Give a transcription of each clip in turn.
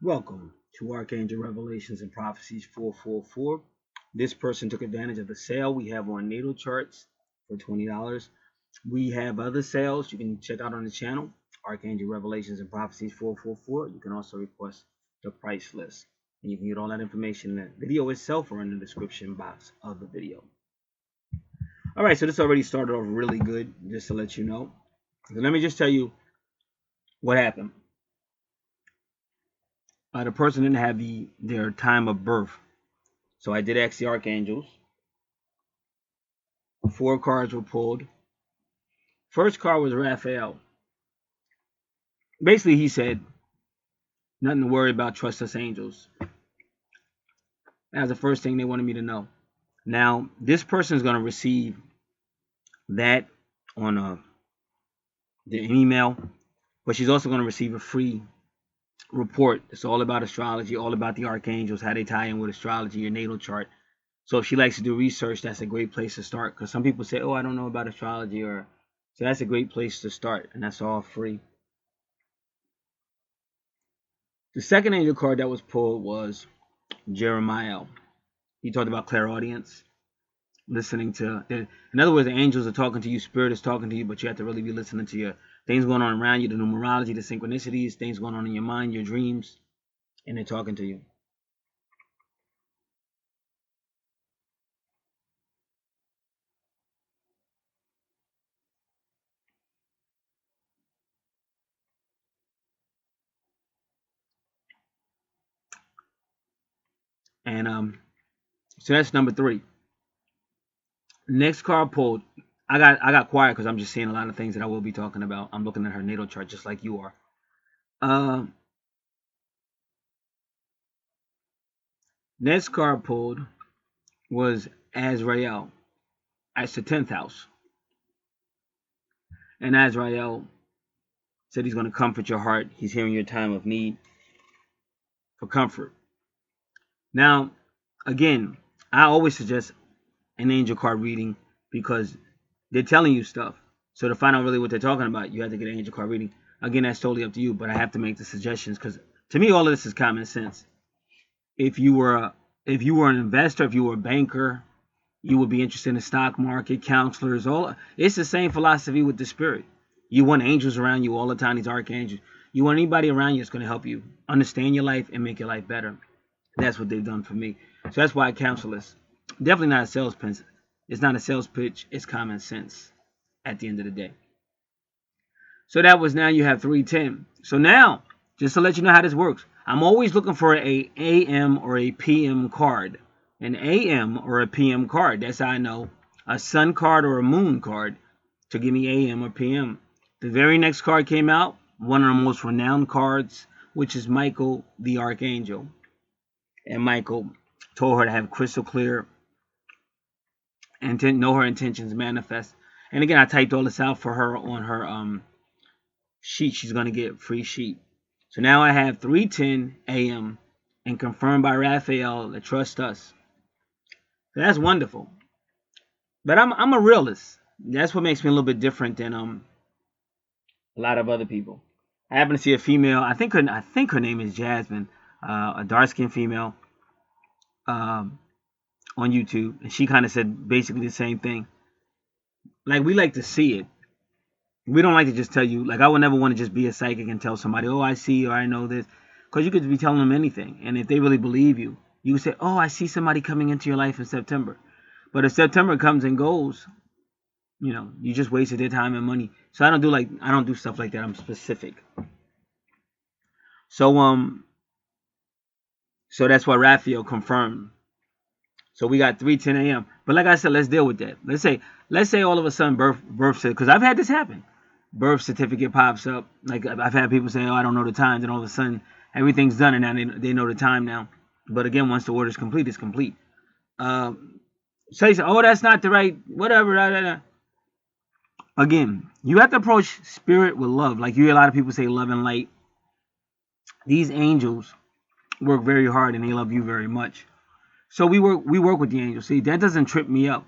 Welcome to Archangel Revelations and Prophecies 444. This person took advantage of the sale we have on natal charts for $20. We have other sales you can check out on the channel, Archangel Revelations and Prophecies 444. You can also request the price list. And you can get all that information in the video itself or in the description box of the video. All right, so this already started off really good, just to let you know. So let me just tell you what happened. The person didn't have their time of birth. So I did ask the Archangels. 4 cards were pulled. First card was Raphael. Basically, he said, nothing to worry about, trust us angels. That was the first thing they wanted me to know. Now, this person is going to receive that on the email, but she's also going to receive a free report. It's all about astrology, all about the archangels, how they tie in with astrology, your natal chart. So if she likes to do research, that's a great place to start, because some people say, oh, I don't know about astrology, so that's a great place to start, and that's all free. The second angel card that was pulled was Jeremiah. He talked about clairaudience, listening to, in other words, the angels are talking to you, spirit is talking to you, but you have to really be listening to your things going on around you, the numerology, the synchronicities, things going on in your mind, your dreams, and they're talking to you. And so that's number 3. Next card pulled. I got quiet because I'm just seeing a lot of things that I will be talking about. I'm looking at her natal chart just like you are. Next card pulled was Azrael. That's the 10th house. And Azrael said he's going to comfort your heart. He's hearing your time of need for comfort. Now, again, I always suggest an angel card reading because they're telling you stuff. So to find out really what they're talking about, you have to get an angel card reading. Again, that's totally up to you, but I have to make the suggestions because to me, all of this is common sense. If you were an investor, if you were a banker, you would be interested in the stock market, counselors, it's the same philosophy with the spirit. You want angels around you all the time, these archangels. You want anybody around you that's going to help you understand your life and make your life better. That's what they've done for me. So that's why I counsel this. Definitely not a sales pitch. It's not a sales pitch. It's common sense at the end of the day. So that was, now you have 310. So now, just to let you know how this works, I'm always looking for a AM or a PM card. An AM or a PM card. That's how I know. A sun card or a moon card to give me AM or PM. The very next card came out, one of the most renowned cards, which is Michael the Archangel. And Michael told her to have crystal clear and to know her intentions manifest. And again, I typed all this out for her on her sheet. She's going to get a free sheet. So now I have 310 AM and confirmed by Raphael to trust us. So that's wonderful. But I'm a realist. That's what makes me a little bit different than a lot of other people. I happen to see a female. I think her name is Jasmine, a dark-skinned female, on YouTube, and she kind of said basically the same thing. Like, we like to see it. We don't like to just tell you. Like, I would never want to just be a psychic and tell somebody, oh, I see or I know this, because you could be telling them anything, and if they really believe you, you say, oh, I see somebody coming into your life in September. But if September comes and goes, you just wasted their time and money. So I don't do stuff like that. I'm specific. So so that's why Raphael confirmed. So we got 3:10 AM. But like I said, let's deal with that. Let's say all of a sudden birth certificate, because I've had this happen. Birth certificate pops up. Like, I've had people say, oh, I don't know the time. Then all of a sudden everything's done, and now they know the time now. But again, once the order is complete, it's complete. Say, oh, that's not the right, whatever. Again, you have to approach spirit with love. Like, you hear a lot of people say love and light. These angels work very hard, and they love you very much. So we work with the angels. See, that doesn't trip me up.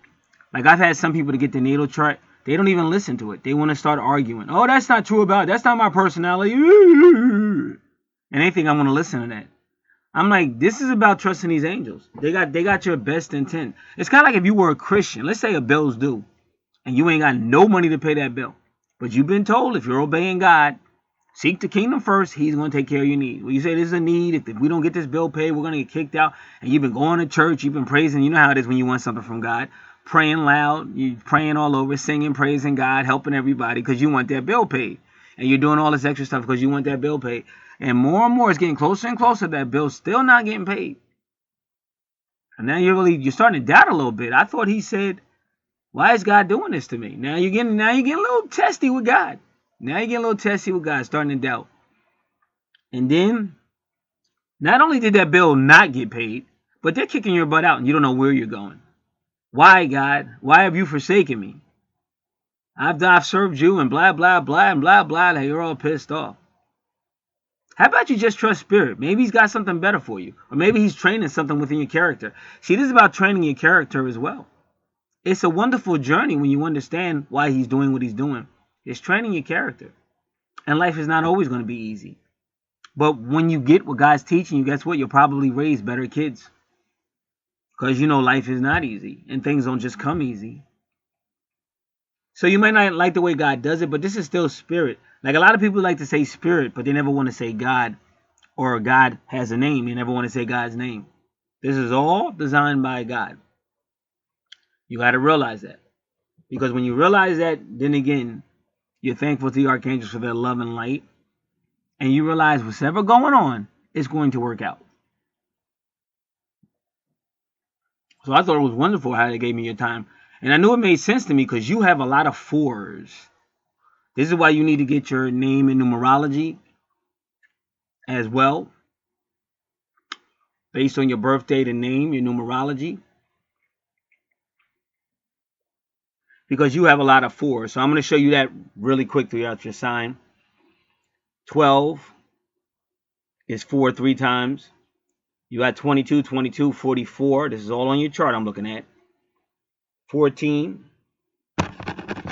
Like, I've had some people to get the natal chart. They don't even listen to it. They want to start arguing. Oh, that's not true about it. That's not my personality. And and they think I'm going to listen to that. I'm like, this is about trusting these angels. They got your best intent. It's kind of like if you were a Christian. Let's say a bill's due, and you ain't got no money to pay that bill. But you've been told if you're obeying God, seek the kingdom first, he's going to take care of your need. Well, you say there's a need. If we don't get this bill paid, we're going to get kicked out. And you've been going to church, you've been praising. You know how it is when you want something from God. Praying loud, you praying all over, singing, praising God, helping everybody because you want that bill paid. And you're doing all this extra stuff because you want that bill paid. And more, it's getting closer and closer. That bill's still not getting paid. And now you're starting to doubt a little bit. I thought he said, why is God doing this to me? Now you're getting a little testy with God. Starting to doubt. And then, not only did that bill not get paid, but they're kicking your butt out and you don't know where you're going. Why, God? Why have you forsaken me? I've served you and blah, blah, blah, and blah, blah. Like you're all pissed off. How about you just trust spirit? Maybe he's got something better for you. Or maybe he's training something within your character. See, this is about training your character as well. It's a wonderful journey when you understand why he's doing what he's doing. It's training your character. And life is not always going to be easy. But when you get what God's teaching you, guess what? You'll probably raise better kids. Because you know life is not easy. And things don't just come easy. So you might not like the way God does it, but this is still spirit. Like a lot of people like to say spirit, but they never want to say God. Or God has a name. They never want to say God's name. This is all designed by God. You got to realize that. Because when you realize that, then again, you're thankful to the Archangels for their love and light. And you realize what's ever going on is going to work out. So I thought it was wonderful how they gave me your time. And I knew it made sense to me because you have a lot of 4s. This is why you need to get your name in numerology as well. Based on your birth date and name, your numerology. Because you have a lot of 4s. So I'm going to show you that really quick throughout your sign. 12 is 4 3 times. You got 22, 22, 44. This is all on your chart I'm looking at. 14,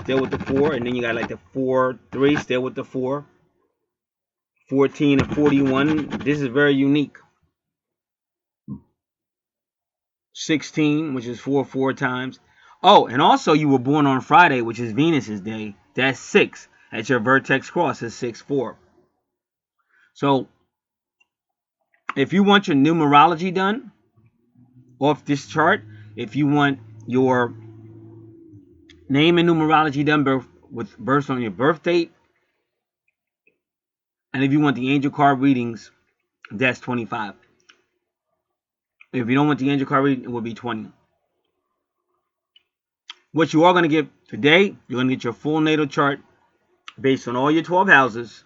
still with the 4. And then you got like the 4, 3, still with the 4. 14 and 41. This is very unique. 16, which is 4 4 times. Oh, and also you were born on Friday, which is Venus's day. That's 6. At your vertex cross is 6 4. So if you want your numerology done off this chart, if you want your name and numerology done with birth on your birth date, and if you want the angel card readings, that's 25. If you don't want the angel card reading, it will be 20. What you are going to get today, you're going to get your full natal chart based on all your 12 houses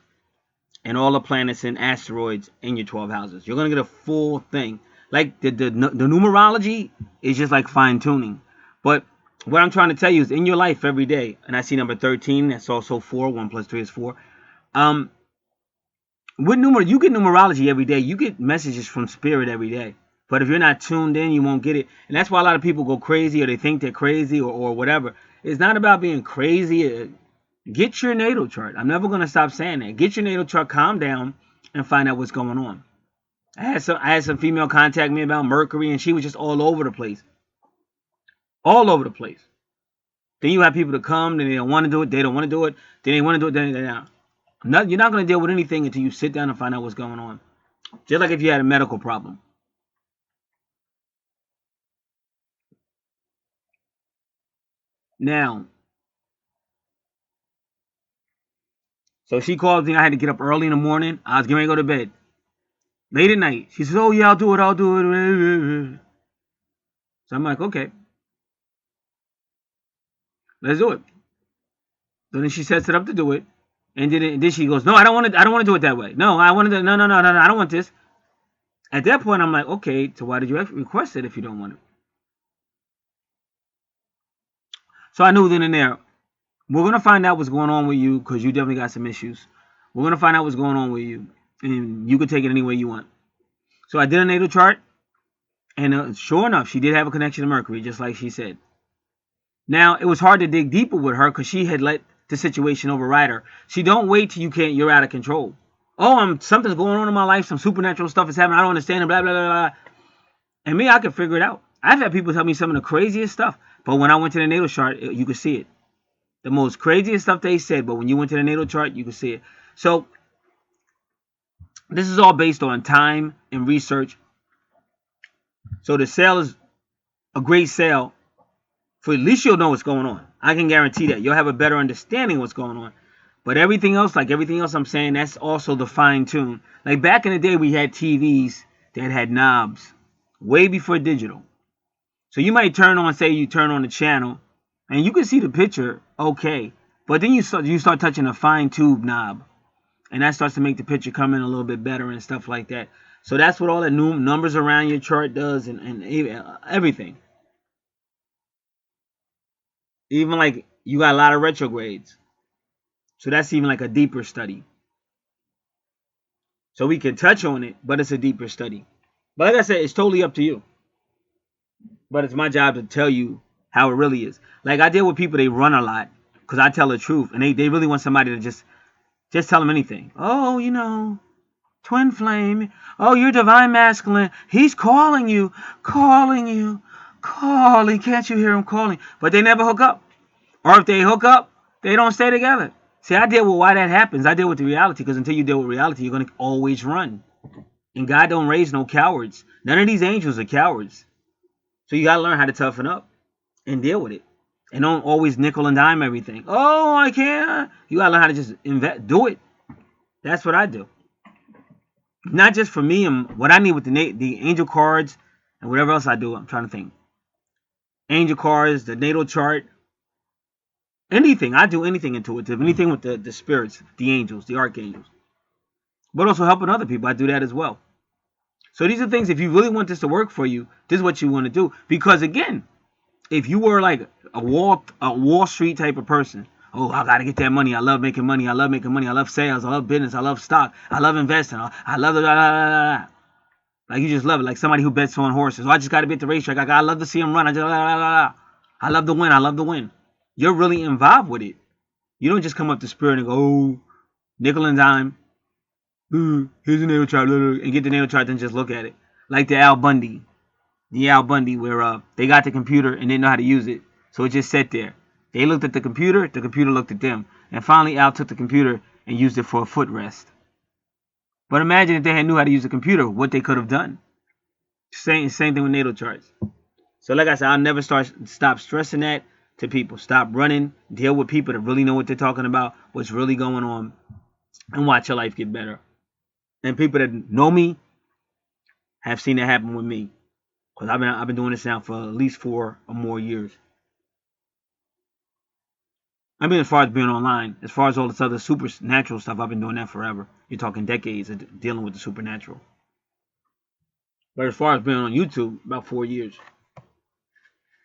and all the planets and asteroids in your 12 houses. You're going to get a full thing. Like the numerology is just like fine tuning. But what I'm trying to tell you is in your life every day, and I see number 13, that's also 4. 1 plus 3 is 4. With you get numerology every day. You get messages from spirit every day. But if you're not tuned in, you won't get it. And that's why a lot of people go crazy or they think they're crazy or whatever. It's not about being crazy. Get your natal chart. I'm never going to stop saying that. Get your natal chart, calm down, and find out what's going on. I had some female contact me about Mercury, and she was just all over the place. All over the place. Then you have people to come, then they don't want to do it, they don't want to do it, then they want to do it, then they don't. You're not going to deal with anything until you sit down and find out what's going on. Just like if you had a medical problem. Now, so she called me. I had to get up early in the morning. I was getting ready to go to bed. Late at night. She says, oh, yeah, I'll do it. So I'm like, okay. Let's do it. So then she sets it up to do it. And then she goes, no, I don't want to do it that way. No, I want to do no, I don't want this. At that point, I'm like, okay, so why did you request it if you don't want it? So I knew then and there, we're going to find out what's going on with you because you definitely got some issues. We're going to find out what's going on with you. And you can take it any way you want. So I did a natal chart. And sure enough, she did have a connection to Mercury, just like she said. Now, it was hard to dig deeper with her because she had let the situation override her. She don't wait till you're out of control. oh, something's going on in my life, some supernatural stuff is happening, I don't understand it, blah, blah, blah, blah. And me, I can figure it out. I've had people tell me some of the craziest stuff, but when I went to the natal chart, you could see it. The most craziest stuff they said, but when you went to the natal chart, you could see it. So this is all based on time and research. So the sale is a great sale. For at least you'll know what's going on. I can guarantee that. You'll have a better understanding of what's going on. But everything else, like everything else I'm saying, that's also the fine tune. Like back in the day, we had TVs that had knobs. Way before digital. So you might turn on, say you turn on the channel, and you can see the picture, okay. But then you start touching a fine tube knob. And that starts to make the picture come in a little bit better and stuff like that. So that's what all the numbers around your chart does and everything. Even like you got a lot of retrogrades. So that's even like a deeper study. So we can touch on it, but it's a deeper study. But like I said, it's totally up to you. But it's my job to tell you how it really is. Like I deal with people, they run a lot because I tell the truth. And they really want somebody to just tell them anything. Oh, you know, twin flame. Oh, you're divine masculine. He's calling you. Can't you hear him calling? But they never hook up. Or if they hook up, they don't stay together. See, I deal with why that happens. I deal with the reality, because until you deal with reality, you're going to always run. And God don't raise no cowards. None of these angels are cowards. So you got to learn how to toughen up and deal with it. And don't always nickel and dime everything. Oh, I can't. You got to learn how to just do it. That's what I do. Not just for me and what I need with the angel cards and whatever else I do. I'm trying to think. Angel cards, the natal chart. Anything. I do anything intuitive. Anything with the spirits, the angels, the archangels. But also helping other people. I do that as well. So these are things, if you really want this to work for you, this is what you want to do. Because again, if you were like a Wall Street type of person, oh, I got to get that money. I love making money. I love sales. I love business. I love stock. I love investing. I love the like you just love it. Like somebody who bets on horses. Oh, I just got to be at the racetrack. I love to see them run. I love to win. You're really involved with it. You don't just come up to spirit and go, oh, nickel and dime. Here's the natal chart, and get the natal chart, then just look at it. Like the Al Bundy, where they got the computer and didn't know how to use it, so it just sat there. They looked at the computer looked at them, and finally Al took the computer and used it for a footrest. But imagine if they had knew how to use a computer, what they could have done. Same thing with natal charts. So like I said, I'll never stop stressing that to people. Stop running. Deal with people that really know what they're talking about, what's really going on, and watch your life get better. And people that know me have seen that happen with me, because I've been doing this now for at least 4 or more years. I mean, as far as being online, as far as all this other supernatural stuff, I've been doing that forever. You're talking decades of dealing with the supernatural. But as far as being on YouTube, about 4 years.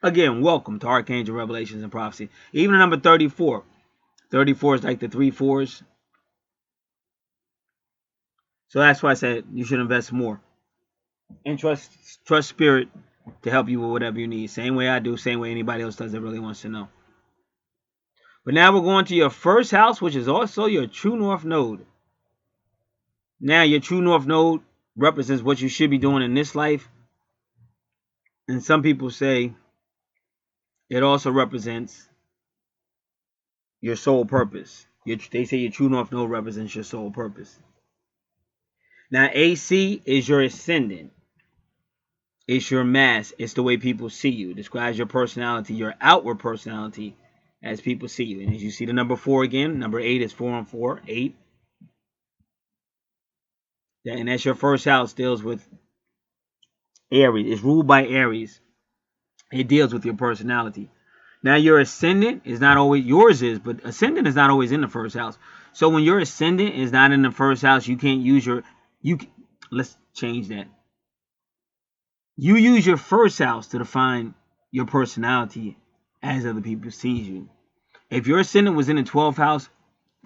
Again, welcome to Archangel Revelations and Prophecy. Even the number 34. 34 is like the 3 4s. So that's why I said you should invest more. And trust spirit to help you with whatever you need. Same way I do, same way anybody else does that really wants to know. But now we're going to your first house, which is also your true north node. Now your true north node represents what you should be doing in this life. And some people say it also represents your soul purpose. They say your true north node represents your soul purpose. Now AC is your ascendant. It's your mask. It's the way people see you. It describes your personality, your outward personality, as people see you. And as you see the number 4 again, number 8 is 4 and 4, 8. And that's your first house, deals with Aries. It's ruled by Aries. It deals with your personality. Now your ascendant is not always, yours is, but ascendant is not always in the first house. So when your ascendant is not in the first house, you can't use let's change that. You use your first house to define your personality as other people see you. If your ascendant was in the 12th house,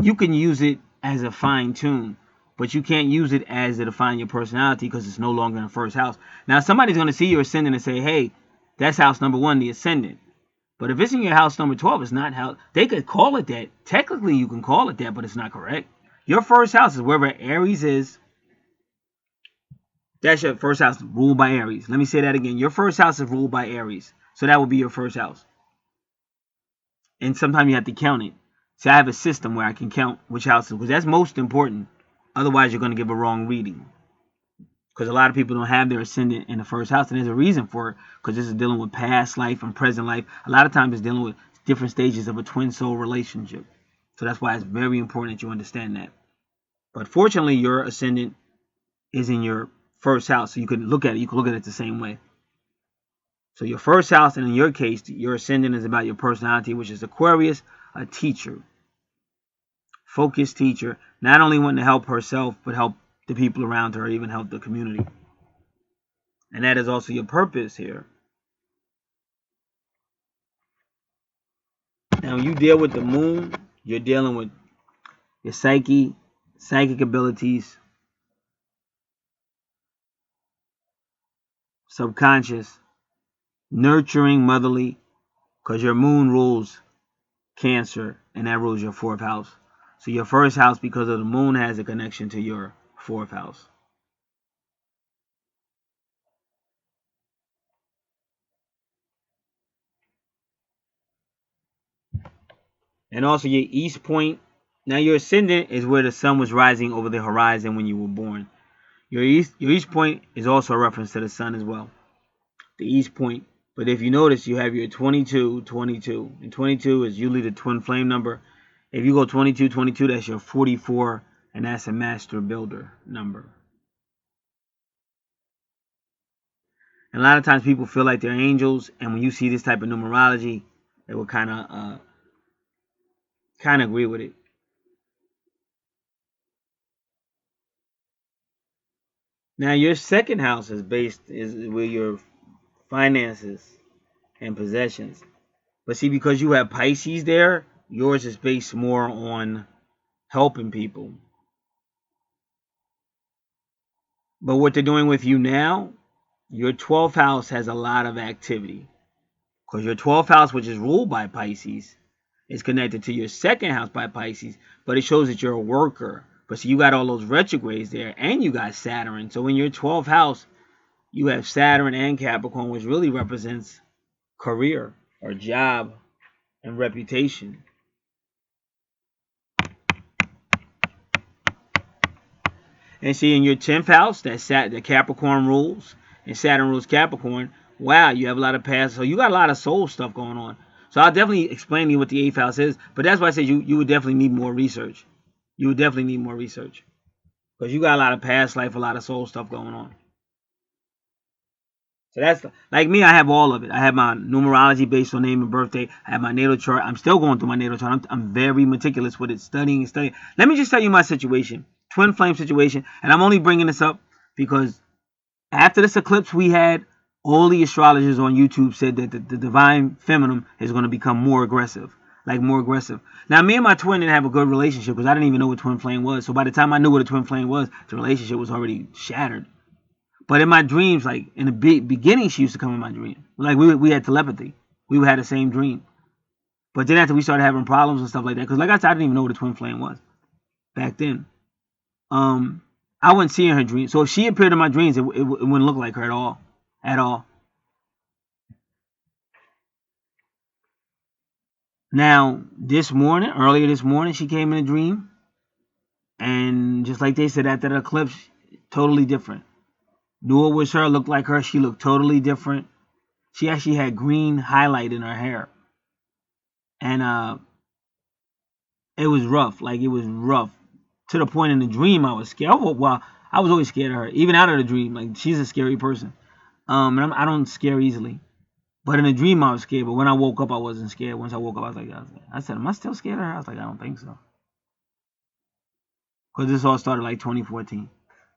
you can use it as a fine tune, but you can't use it as to define your personality because it's no longer in the first house. Now somebody's going to see your ascendant and say, hey, that's house number 1, the ascendant. But if it's in your house number 12, it's not how they could call it that. Technically, you can call it that, but it's not correct. Your first house is wherever Aries is. That's your first house, ruled by Aries. Let me say that again. Your first house is ruled by Aries. So that will be your first house. And sometimes you have to count it. See, I have a system where I can count which houses, because that's most important. Otherwise, you're going to give a wrong reading. Because a lot of people don't have their ascendant in the first house, and there's a reason for it, because this is dealing with past life and present life. A lot of times it's dealing with different stages of a twin soul relationship. So that's why it's very important that you understand that. But fortunately, your ascendant is in your first house, so you can look at it the same way. So your first house, and in your case, your ascendant is about your personality, which is Aquarius, a teacher, focused teacher, not only wanting to help herself, but help the people around her, even help the community. And that is also your purpose here. Now, when you deal with the moon, you're dealing with your psyche, psychic abilities, subconscious, nurturing, motherly, because your moon rules Cancer, and that rules your fourth house. So your first house, because of the moon, has a connection to your fourth house. And also your east point. Now your ascendant is where the sun was rising over the horizon when you were born. Your east point is also a reference to the sun as well. The east point. But if you notice, you have your 22, 22. And 22 is usually the twin flame number. If you go 22, 22, that's your 44, and that's a master builder number. And a lot of times people feel like they're angels, and when you see this type of numerology, they will kind of agree with it. Now your second house is where your finances and possessions. But see, because you have Pisces there, yours is based more on helping people. But what they're doing with you now, your 12th house has a lot of activity. Because your 12th house, which is ruled by Pisces, is connected to your second house by Pisces, but it shows that you're a worker. But see, you got all those retrogrades there, and you got Saturn. So in your 12th house, you have Saturn and Capricorn, which really represents career or job and reputation. And see, in your 10th house, that Capricorn rules, and Saturn rules Capricorn. Wow, you have a lot of past. So you got a lot of soul stuff going on. So I'll definitely explain to you what the 8th house is. But that's why I said you would definitely need more research. You would definitely need more research. Because you got a lot of past life, a lot of soul stuff going on. So that's like me. I have all of it. I have my numerology based on name and birthday. I have my natal chart. I'm still going through my natal chart. I'm very meticulous with it, studying and studying. Let me just tell you my situation, twin flame situation, and I'm only bringing this up because after this eclipse we had, all the astrologers on YouTube said that the divine feminine is going to become more aggressive, like more aggressive. Now, me and my twin didn't have a good relationship because I didn't even know what twin flame was. So by the time I knew what a twin flame was, the relationship was already shattered. But in my dreams, like in the beginning, she used to come in my dream. Like we had telepathy. We had the same dream. But then after we started having problems and stuff like that, because like I said, I didn't even know what a twin flame was back then. I wouldn't see in her dreams. So if she appeared in my dreams, it wouldn't look like her at all. At all. Now, earlier this morning, she came in a dream. And just like they said, after the eclipse, totally different. Knew it was her, looked like her. She looked totally different. She actually had green highlight in her hair. And it was rough. Like, it was rough. To the point in the dream I was scared. Well, I was always scared of her. Even out of the dream. Like, she's a scary person. And I don't scare easily. But in the dream I was scared. But when I woke up, I wasn't scared. Once I woke up, I said, am I still scared of her? I was like, I don't think so. Because this all started like 2014.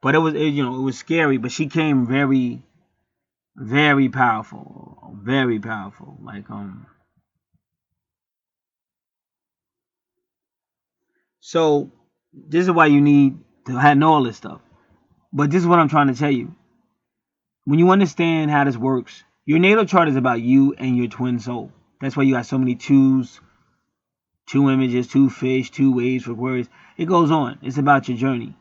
But it was scary. But she came very, very powerful. Very powerful. Like, So this is why you need to know all this stuff. But this is what I'm trying to tell you. When you understand how this works, your natal chart is about you and your twin soul. That's why you got so many twos 2 images, 2 fish, 2 waves for Aquarius. It goes on. It's about your journey.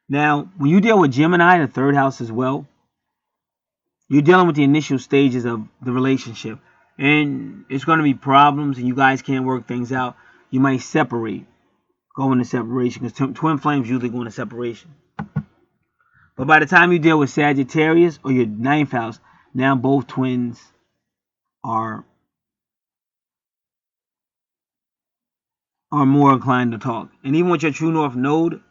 Now, when you deal with Gemini, the 3rd house as well, you're dealing with the initial stages of the relationship. And it's going to be problems and you guys can't work things out. You might separate, go into separation, because twin flames usually go into separation. But by the time you deal with Sagittarius or your 9th house, now both twins are more inclined to talk. And even with your true north node,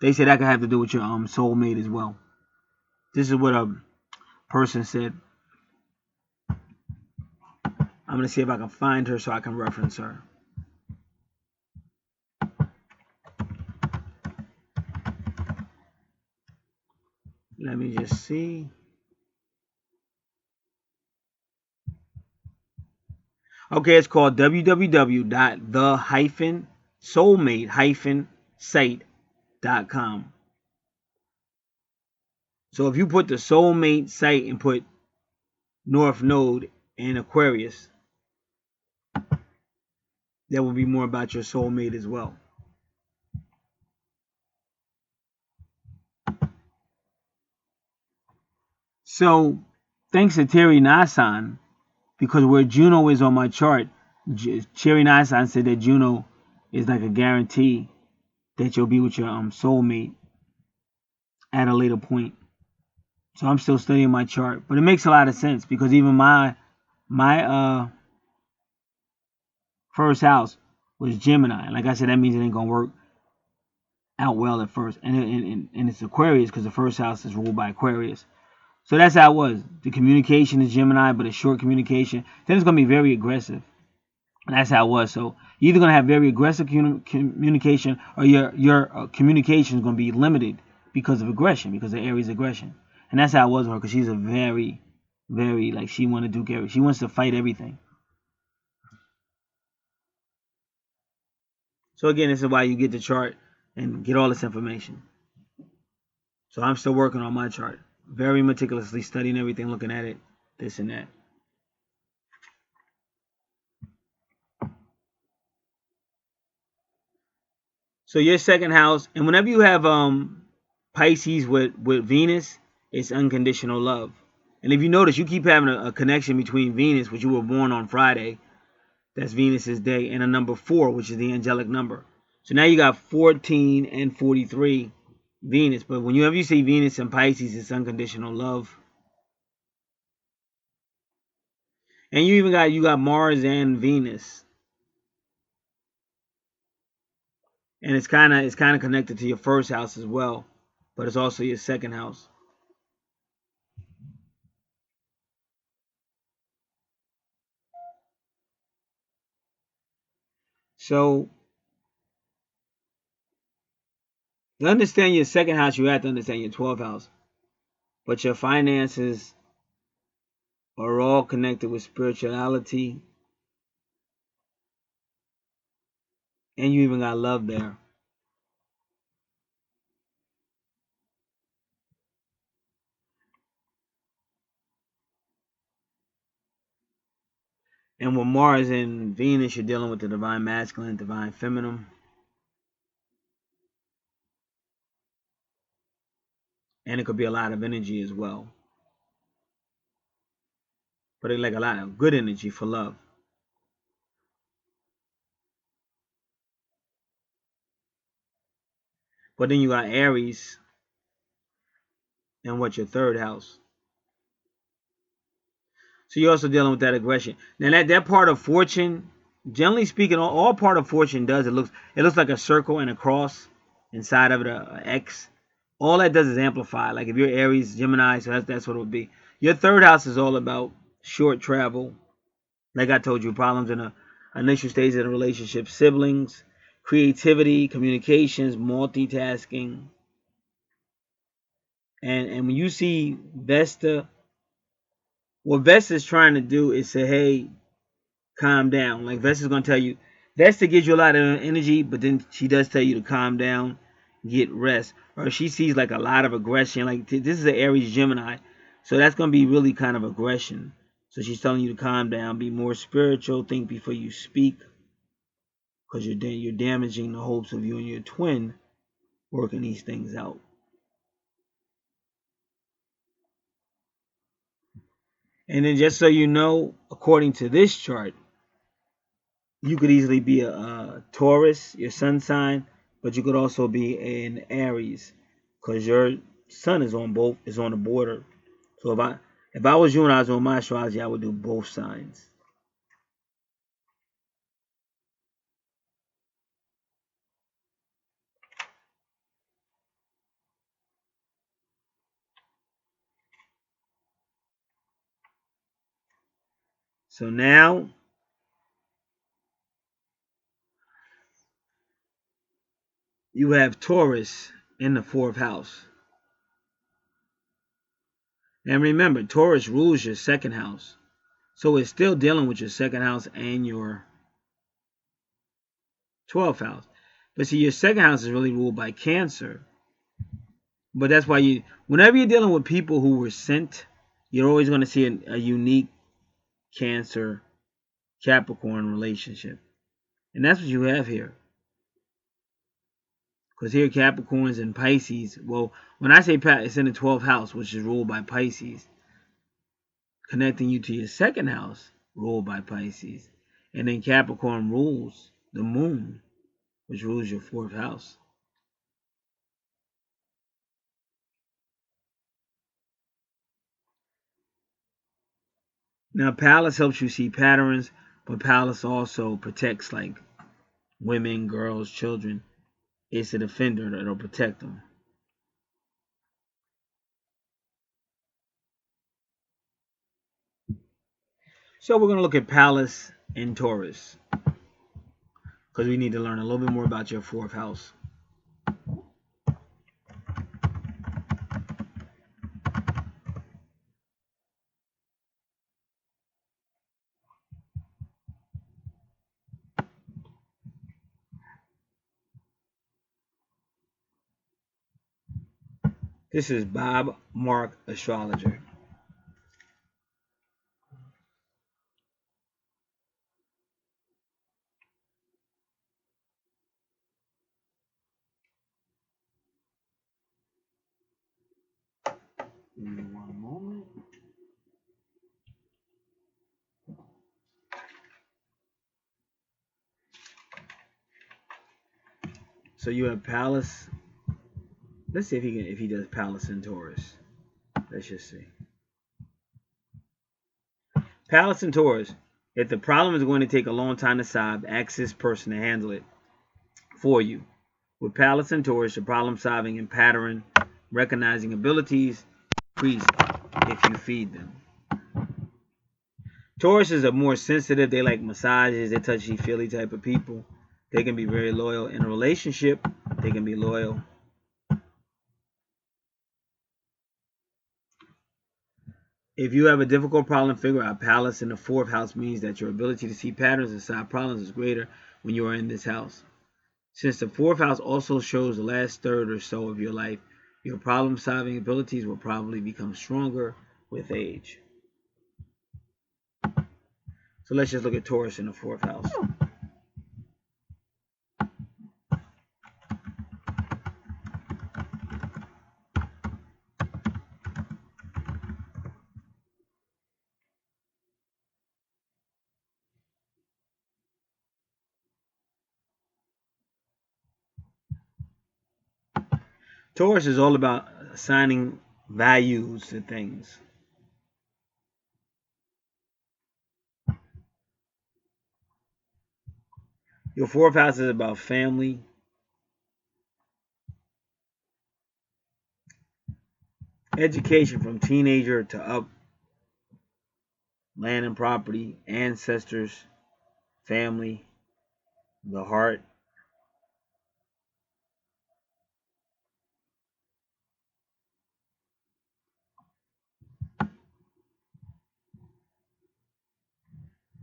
they say that could have to do with your soulmate as well. This is what a person said. I'm going to see if I can find her so I can reference her. Let me just see. Okay, it's called www.the-soulmate-site.com. So if you put the soulmate site and put North Node in Aquarius, there will be more about your soulmate as well. So thanks to Terry Nasan, because where Juno is on my chart, Terry Nasan said that Juno is like a guarantee that you'll be with your soulmate at a later point. So I'm still studying my chart, but it makes a lot of sense because even my 1st house was Gemini. Like I said, that means it ain't gonna work out well at first, and it's Aquarius because the 1st house is ruled by Aquarius. So that's how it was. The communication is Gemini, but a short communication. Then it's gonna be very aggressive. And that's how it was. So you're either gonna have very aggressive communication, or your communication is gonna be limited because of aggression, because of Aries aggression. And that's how it was with her, because she's a very, very, like, she wants to do, she wants to fight everything. So again, this is why you get the chart and get all this information. So I'm still working on my chart, very meticulously studying everything, looking at it, this and that. So your 2nd house, and whenever you have Pisces with Venus, it's unconditional love. And if you notice, you keep having a connection between Venus, which you were born on Friday, that's Venus's day, and a number 4, which is the angelic number. So now you got 14 and 43 Venus. But whenever you see Venus and Pisces, it's unconditional love. And you got Mars and Venus. And it's kind of connected to your 1st house as well, but it's also your 2nd house. So to understand your 2nd house, you have to understand your 12th house. But your finances are all connected with spirituality. And you even got love there. And with Mars and Venus, you're dealing with the divine masculine, divine feminine. And it could be a lot of energy as well. But it's like a lot of good energy for love. But then you got Aries and what's your 3rd house. So you're also dealing with that aggression. Now that part of fortune, generally speaking, all part of fortune does, it looks like a circle and a cross inside of it, a X. All that does is amplify. Like if you're Aries, Gemini, so that's what it would be. Your 3rd house is all about short travel. Like I told you, problems in a initial stage of a relationship, siblings, creativity, communications, multitasking. And when you see Vesta, what Vesta's trying to do is say, hey, calm down. Like Vesta's going to tell you, Vesta gives you a lot of energy, but then she does tell you to calm down, get rest. or she sees like a lot of aggression. Like this is an Aries Gemini, so that's going to be really kind of aggression. So she's telling you to calm down, be more spiritual, think before you speak, because you're damaging the hopes of you and your twin working these things out. And then just so you know, according to this chart, you could easily be a Taurus, your sun sign, but you could also be an Aries, because your sun is on the border. So if I was you and I was on my astrology, I would do both signs. So now you have Taurus in the 4th house. And remember, Taurus rules your 2nd house. So it's still dealing with your 2nd house and your 12th house. But see, your 2nd house is really ruled by Cancer. But that's why whenever you're dealing with people who were sent, you're always going to see a unique Cancer Capricorn relationship. And that's what you have here. Because here Capricorns and Pisces, well, when I say it's in the 12th house, which is ruled by Pisces, connecting you to your 2nd house, ruled by Pisces. And then Capricorn rules the moon, which rules your 4th house. Now, Pallas helps you see patterns, but Pallas also protects like women, girls, children. It's a defender that'll protect them. So we're going to look at Pallas in Taurus, because we need to learn a little bit more about your 4th house. This is Bob Mark Astrologer. Give me one moment. So you have Pallas. Let's see if he does Pallas in Taurus. Let's just see. Pallas in Taurus. If the problem is going to take a long time to solve, ask this person to handle it for you. With Pallas in Taurus, your problem solving and pattern recognizing abilities increase if you feed them. Tauruses are more sensitive. They like massages. They're touchy-feely type of people. They can be very loyal in a relationship. They can be loyal. If you have a difficult problem, figure out Pallas in the 4th house means that your ability to see patterns and solve problems is greater when you are in this house. Since the 4th house also shows the last third or so of your life, your problem-solving abilities will probably become stronger with age. So let's just look at Taurus in the 4th house. Taurus is all about assigning values to things. Your 4th house is about family, education from teenager to up, land and property, ancestors, family, the heart.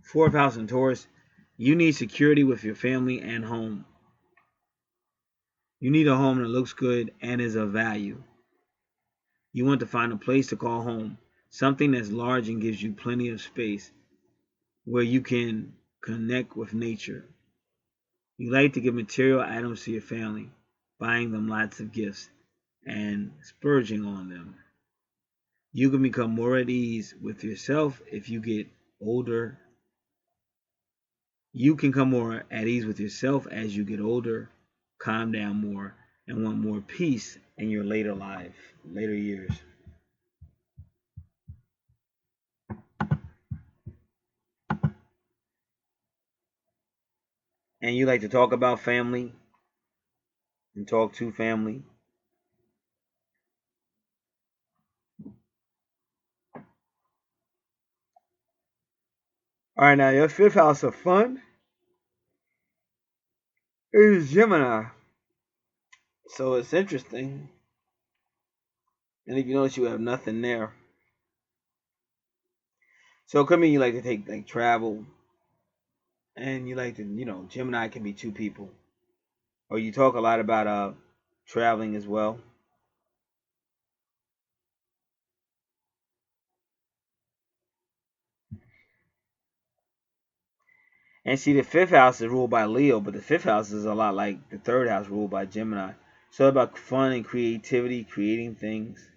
Fourth house in Taurus, you need security with your family and home. You need a home that looks good and is of value. You want to find a place to call home, something that's large and gives you plenty of space where you can connect with nature. You like to give material items to your family, buying them lots of gifts and splurging on them. You can become more at ease with yourself if you get older. You can come more at ease with yourself as you get older, calm down more, and want more peace in your later years. And you like to talk about family and talk to family. All right, now your fifth house of fun is Gemini. So it's interesting. And if you notice, you have nothing there. So it could mean you like to take like travel, and you like to, Gemini can be two people, or you talk a lot about traveling as well. And see, the fifth house is ruled by Leo, but the fifth house is a lot like the third house ruled by Gemini. So about fun and creativity, creating things.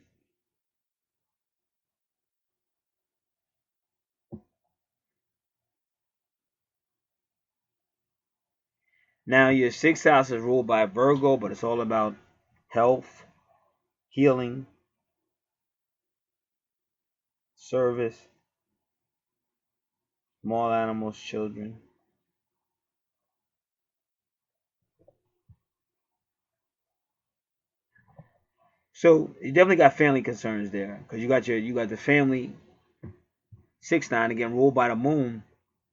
Now your sixth house is ruled by Virgo, but it's all about health, healing, service, small animals, children. So you definitely got family concerns there, because you got the family 6-9 again ruled by the moon,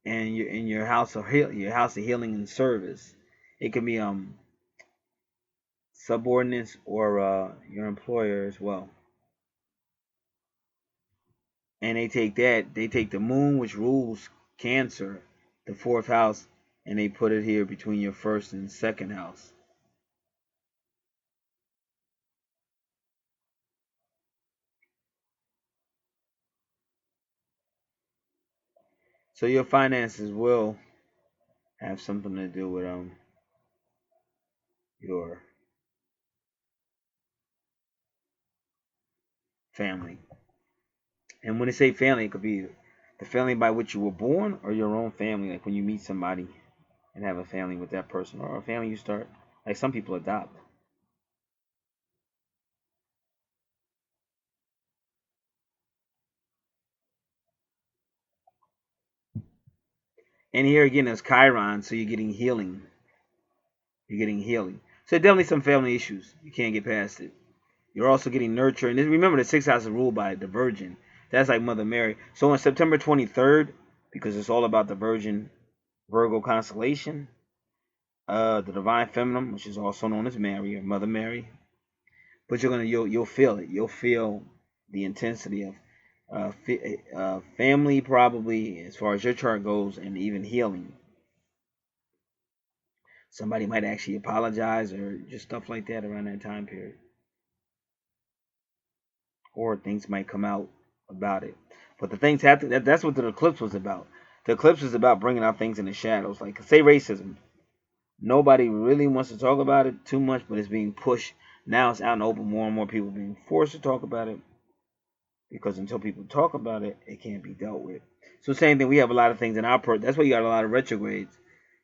and you're in your house of healing and service. It can be subordinates or your employer as well. And they take the moon, which rules Cancer, the fourth house, and they put it here between your first and second house. So your finances will have something to do with your family. And when they say family, it could be the family by which you were born, or your own family, like when you meet somebody and have a family with that person, or a family you start, like some people adopt. And here again, there's Chiron, so you're getting healing. You're getting healing. So definitely some family issues. You can't get past it. You're also getting nurture. And remember, the sixth house is ruled by the Virgin. That's like Mother Mary. So on September 23rd, because it's all about the Virgin Virgo constellation, the Divine Feminine, which is also known as Mary or Mother Mary. But you'll feel it. You'll feel the intensity of family, probably as far as your chart goes, and even healing. Somebody might actually apologize or just stuff like that around that time period, or things might come out about it. But the things have to. That's what the eclipse was about. The eclipse is about bringing out things in the shadows, like say racism. Nobody really wants to talk about it too much, but it's being pushed. Now it's out in the open. More and more people being forced to talk about it, because until people talk about it, it can't be dealt with. So same thing. We have a lot of things in our That's why you got a lot of retrogrades,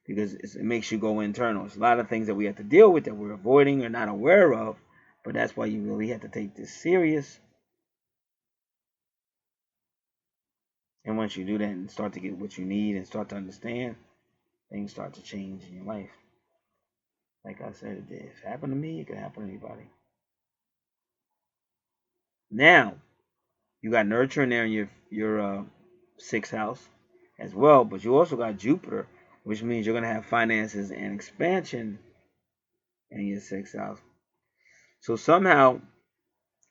because it makes you go internal. It's a lot of things that we have to deal with that we're avoiding or not aware of. But that's why you really have to take this serious. And once you do that and start to get what you need and start to understand, things start to change in your life. Like I said, if it happened to me, it can happen to anybody. Now, you got nurture in there in your sixth house as well, but you also got Jupiter, which means you're gonna have finances and expansion in your sixth house. So somehow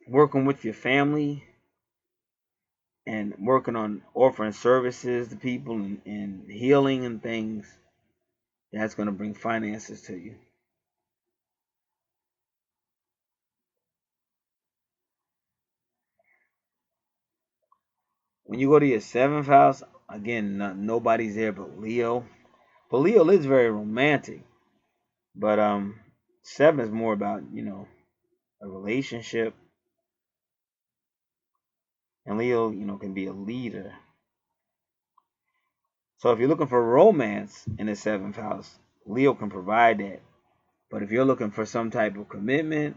working with your family and working on offering services to people and healing and things, that's gonna bring finances to you. when you go to your 7th house, again, nobody's there but Leo. But Leo is very romantic. But 7 is more about, a relationship. And Leo, can be a leader. So if you're looking for romance in the 7th house, Leo can provide that. But if you're looking for some type of commitment,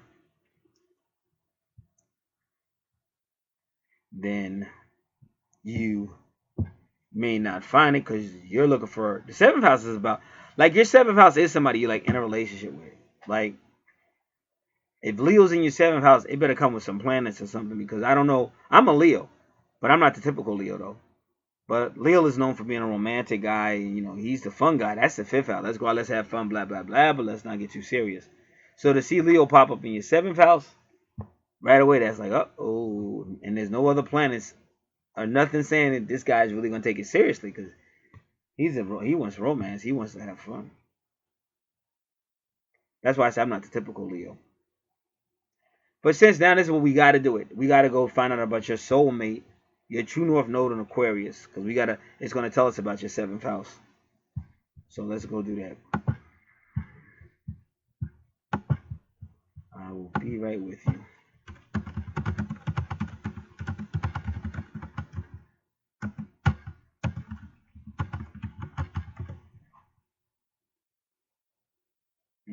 then you may not find it because you're looking for the 7th house is about, like, your 7th house is somebody you like in a relationship with. Like, if Leo's in your 7th house, it better come with some planets or something, because I don't know. I'm a Leo, but I'm not the typical Leo though. But Leo is known for being a romantic guy. He's the fun guy. That's the 5th house. Let's go out, let's have fun, blah, blah, blah, but let's not get too serious. So to see Leo pop up in your 7th house, right away, that's like, oh, and there's no other planets or nothing saying that this guy's really going to take it seriously, because he wants romance. He wants to have fun. That's why I say I'm not the typical Leo. But since now this is what we got to do it. We got to go find out about your soulmate, your true north node in Aquarius, because it's going to tell us about your 7th house. So let's go do that. I will be right with you.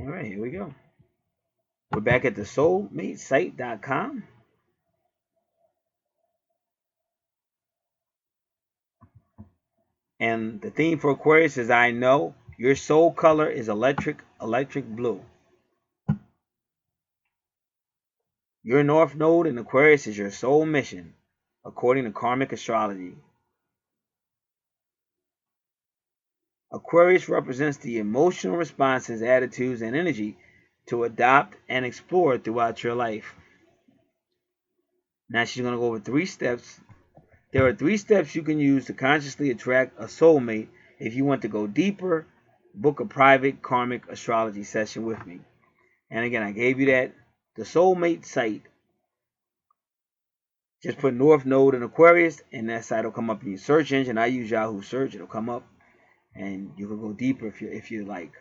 All right, here we go. We're back at the soulmatesite.com. And the theme for Aquarius is, I know your soul color is electric blue. Your north node in Aquarius is your soul mission, according to Karmic astrology. Aquarius represents the emotional responses, attitudes, and energy to adopt and explore throughout your life. Now she's going to go over 3 steps. There are 3 steps you can use to consciously attract a soulmate. If you want to go deeper, book a private Karmic astrology session with me. And again, I gave you that, the soulmate site. Just put North Node in Aquarius, and that site will come up in your search engine. I use Yahoo Search; it'll come up, and you can go deeper if you like.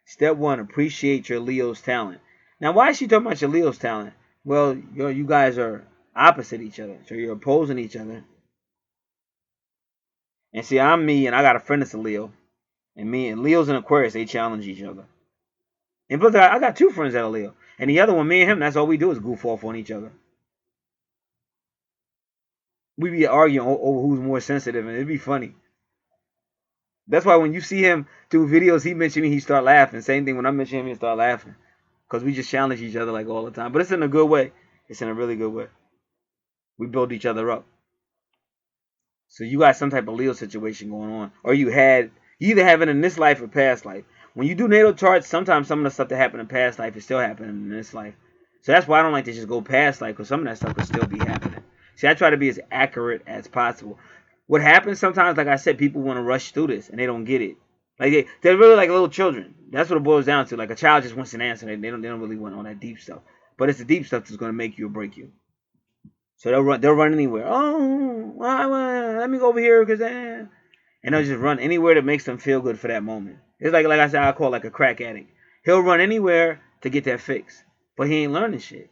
Step 1: appreciate your Leo's talent. Now, why is she talking about your Leo's talent? Well, you guys are opposite each other, so you're opposing each other. And see, I'm me, and I got a friend that's a Leo, and me and Leo's in Aquarius, they challenge each other. And plus, I got 2 friends that are Leo, and the other one, me and him, that's all we do is goof off on each other. We be arguing over who's more sensitive, and it'd be funny. That's why when you see him do videos, he mention me, he start laughing. Same thing when I mention him, he start laughing, because we just challenge each other like all the time. But it's in a good way. It's in a really good way. We build each other up. So you got some type of Leo situation going on, or you either have it in this life or past life. When you do natal charts, sometimes some of the stuff that happened in past life is still happening in this life. So that's why I don't like to just go past life, because some of that stuff could still be happening. See, I try to be as accurate as possible. What happens sometimes, like I said, people want to rush through this and they don't get it. Like they're really like little children. That's what it boils down to. Like a child just wants an answer. They don't really want all that deep stuff. But it's the deep stuff that's going to make you or break you. So they'll run anywhere. Oh, let me go over here because and they'll just run anywhere that makes them feel good for that moment. It's like I said, I call it like a crack addict. He'll run anywhere to get that fix, but he ain't learning shit.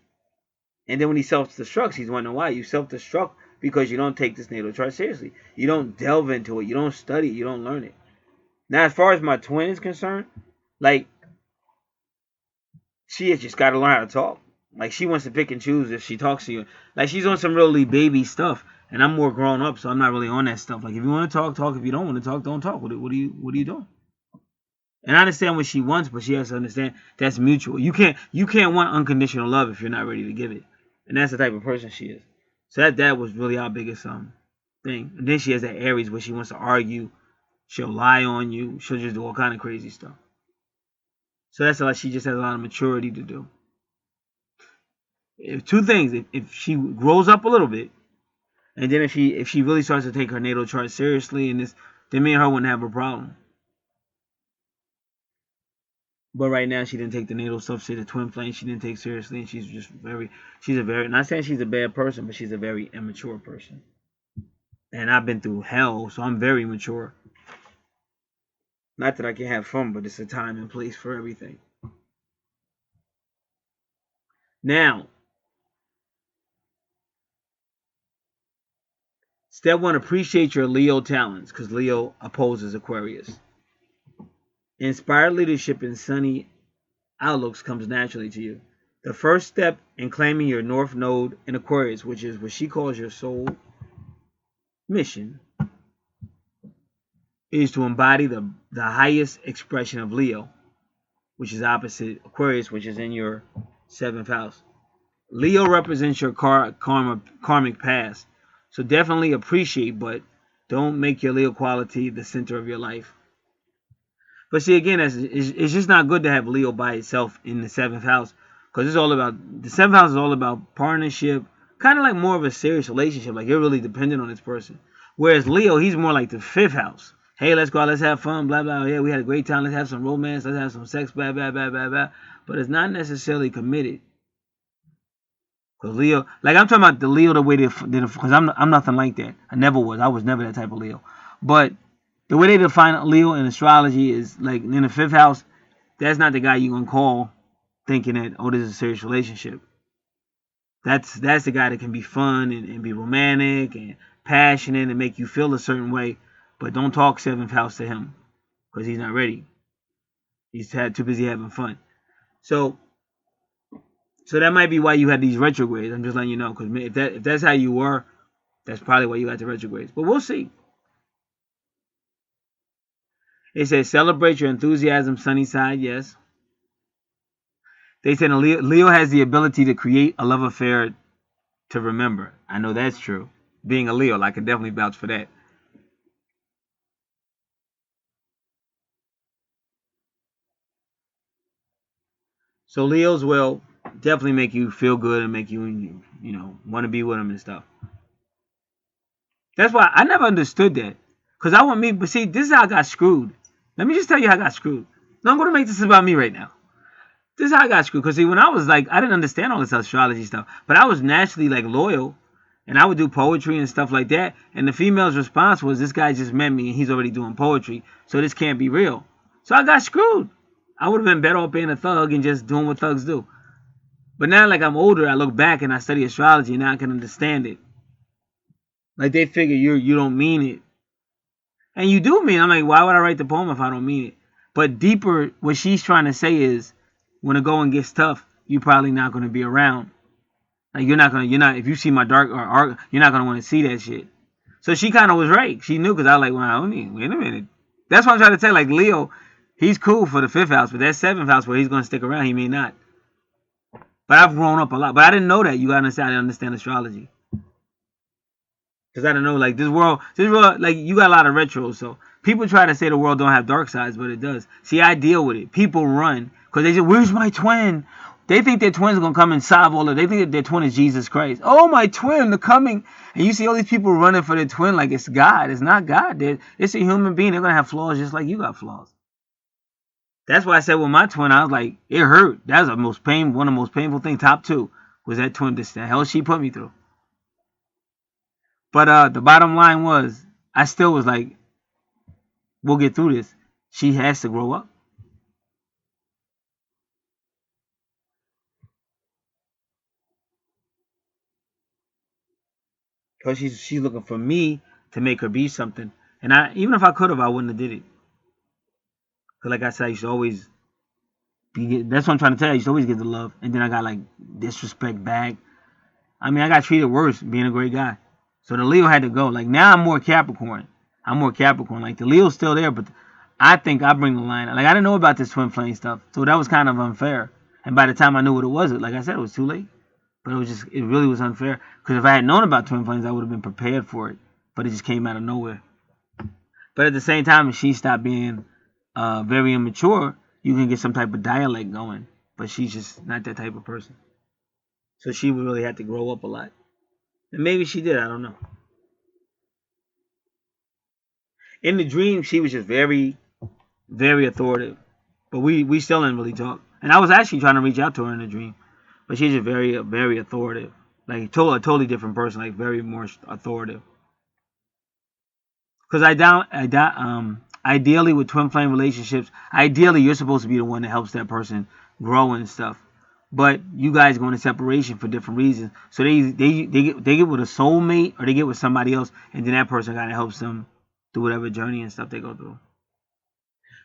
And then when he self-destructs, he's wondering why. You self-destruct because you don't take this natal chart seriously. You don't delve into it. You don't study it. You don't learn it. Now, as far as my twin is concerned, like, she has just got to learn how to talk. Like, she wants to pick and choose if she talks to you. Like, she's on some really baby stuff, and I'm more grown up, so I'm not really on that stuff. Like, if you want to talk, talk. If you don't want to talk, don't talk. What are you doing? And I understand what she wants, but she has to understand that's mutual. You can't want unconditional love if you're not ready to give it. And that's the type of person she is. So that was really our biggest thing. And then she has that Aries where she wants to argue. She'll lie on you. She'll just do all kind of crazy stuff. So that's like she just has a lot of maturity to do. Two things. If she grows up a little bit, and then if she really starts to take her natal chart seriously, and then me and her wouldn't have a problem. But right now, she didn't take the natal stuff. She the twin flame. She didn't take seriously, and she's a very, not saying she's a bad person, but she's a very immature person. And I've been through hell, so I'm very mature. Not that I can have fun, but it's a time and place for everything. Now, step one, appreciate your Leo talents, because Leo opposes Aquarius. Inspired leadership and sunny outlooks comes naturally to you. The first step in claiming your North Node in Aquarius, which is what she calls your soul mission, is to embody the highest expression of Leo, which is opposite Aquarius, which is in your 7th house. Leo represents your karmic past. So definitely appreciate, but don't make your Leo quality the center of your life. But see, again, it's just not good to have Leo by itself in the 7th house, because it's all about, the 7th house is all about partnership, kind of like more of a serious relationship, like you're really dependent on this person. Whereas Leo, he's more like the 5th house. Hey, let's go out, let's have fun, blah, blah, yeah, we had a great time, let's have some romance, let's have some sex, blah, blah, blah, blah, blah. But it's not necessarily committed. Because Leo, like I'm talking about the Leo the way they did, because I'm nothing like that. I never was. I was never that type of Leo. But the way they define Leo in astrology is like in the 5th house, that's not the guy you're going to call thinking that, oh, this is a serious relationship. That's the guy that can be fun and be romantic and passionate and make you feel a certain way. But don't talk 7th house to him because he's not ready. He's too busy having fun. So that might be why you had these retrogrades. I'm just letting you know, because if that's how you were, that's probably why you got the retrogrades. But we'll see. It says celebrate your enthusiasm, sunny side. Yes. They said Leo has the ability to create a love affair to remember. I know that's true. Being a Leo, I can definitely vouch for that. So Leos will definitely make you feel good and make you want to be with them and stuff. That's why I never understood that. Because I want me, but see, this is how I got screwed. Let me just tell you how I got screwed. No, I'm going to make this about me right now. This is how I got screwed. Because see, when I was like, I didn't understand all this astrology stuff. But I was naturally like loyal. And I would do poetry and stuff like that. And the female's response was, this guy just met me and he's already doing poetry. So this can't be real. So I got screwed. I would have been better off being a thug and just doing what thugs do. But now, like I'm older, I look back and I study astrology and now I can understand it. Like they figure you don't mean it. And you do mean it. I'm like, why would I write the poem if I don't mean it? But deeper, what she's trying to say is, when the going gets tough, you're probably not going to be around. Like you're not. If you see my dark or arc, you're not going to want to see that shit. So she kind of was right. She knew, because I was like, well, wait a minute. That's what I'm trying to tell. Like Leo, he's cool for the 5th house, but that 7th house where he's going to stick around, he may not. But I've grown up a lot. But I didn't know that. You got to understand astrology. Because I don't know, like this world, like you got a lot of retros. So people try to say the world don't have dark sides, but it does. See, I deal with it. People run because they say, "Where's my twin?" They think their twin's gonna come and solve all of. They think that their twin is Jesus Christ. Oh, my twin, they're coming, and you see all these people running for their twin like it's God. It's not God. It's a human being. They're gonna have flaws just like you got flaws. That's why I said with my twin, I was like, it hurt. That was one of the most painful things. Top 2 was that twin. This the hell she put me through. But the bottom line was, I still was like, we'll get through this. She has to grow up. Because she's looking for me to make her be something. And even if I could have, I wouldn't have did it. Because like I said, I used to always that's what I'm trying to tell you. I used to always get the love. And then I got like disrespect back. I mean, I got treated worse being a great guy. So the Leo had to go. Like now I'm more Capricorn. Like the Leo's still there, but I think I bring the line. Like I didn't know about this twin flame stuff. So that was kind of unfair. And by the time I knew what it was, like I said, it was too late. But it really was unfair. Because if I had known about twin flames, I would have been prepared for it. But it just came out of nowhere. But at the same time, if she stopped being very immature, you can get some type of dialect going. But she's just not that type of person. So she would really have to grow up a lot. And maybe she did, I don't know. In the dream, she was just very, very authoritative. But we still didn't really talk. And I was actually trying to reach out to her in a dream, but she's just very authoritative, like a totally different person, like very more authoritative. Because ideally with twin flame relationships, ideally you're supposed to be the one that helps that person grow and stuff. But you guys go into separation for different reasons. So they get with a soulmate or they get with somebody else, and then that person kind of helps them through whatever journey and stuff they go through.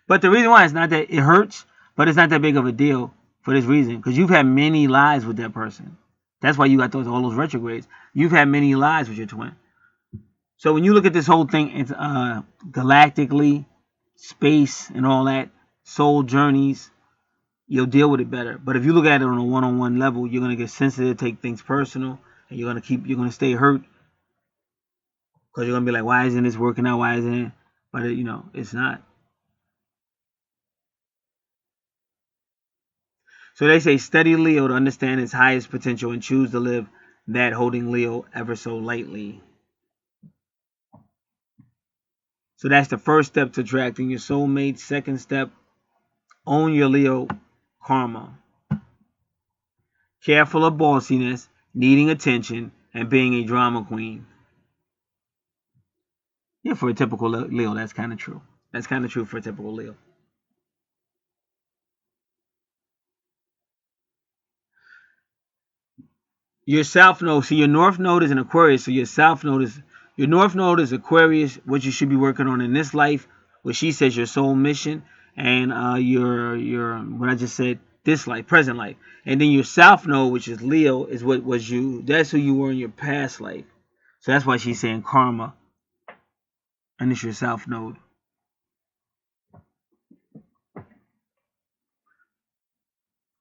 But the reason why it's not that it hurts, but it's not that big of a deal for this reason, because you've had many lives with that person. That's why you got all those retrogrades. You've had many lives with your twin. So when you look at this whole thing, it's galactically, space, and all that, soul journeys, you'll deal with it better. But if you look at it on a one-on-one level, you're gonna get sensitive, take things personal, and you're gonna stay hurt because you're gonna be like, why isn't this working out? Why isn't it? But it's not. So they say study Leo to understand his highest potential and choose to live that, holding Leo ever so lightly. So that's the first step to attracting your soulmate. Second step, own your Leo karma. Careful of bossiness, needing attention, and being a drama queen. Yeah, for a typical Leo, that's kind of true. That's kind of true for a typical Leo. Your south node, see, your north node is in Aquarius, so your north node is Aquarius, what you should be working on in this life, what she says your soul mission, and your what I just said, this life, present life, and then your south node, which is Leo, is what was you. That's who you were in your past life. So that's why she's saying karma, and it's your south node.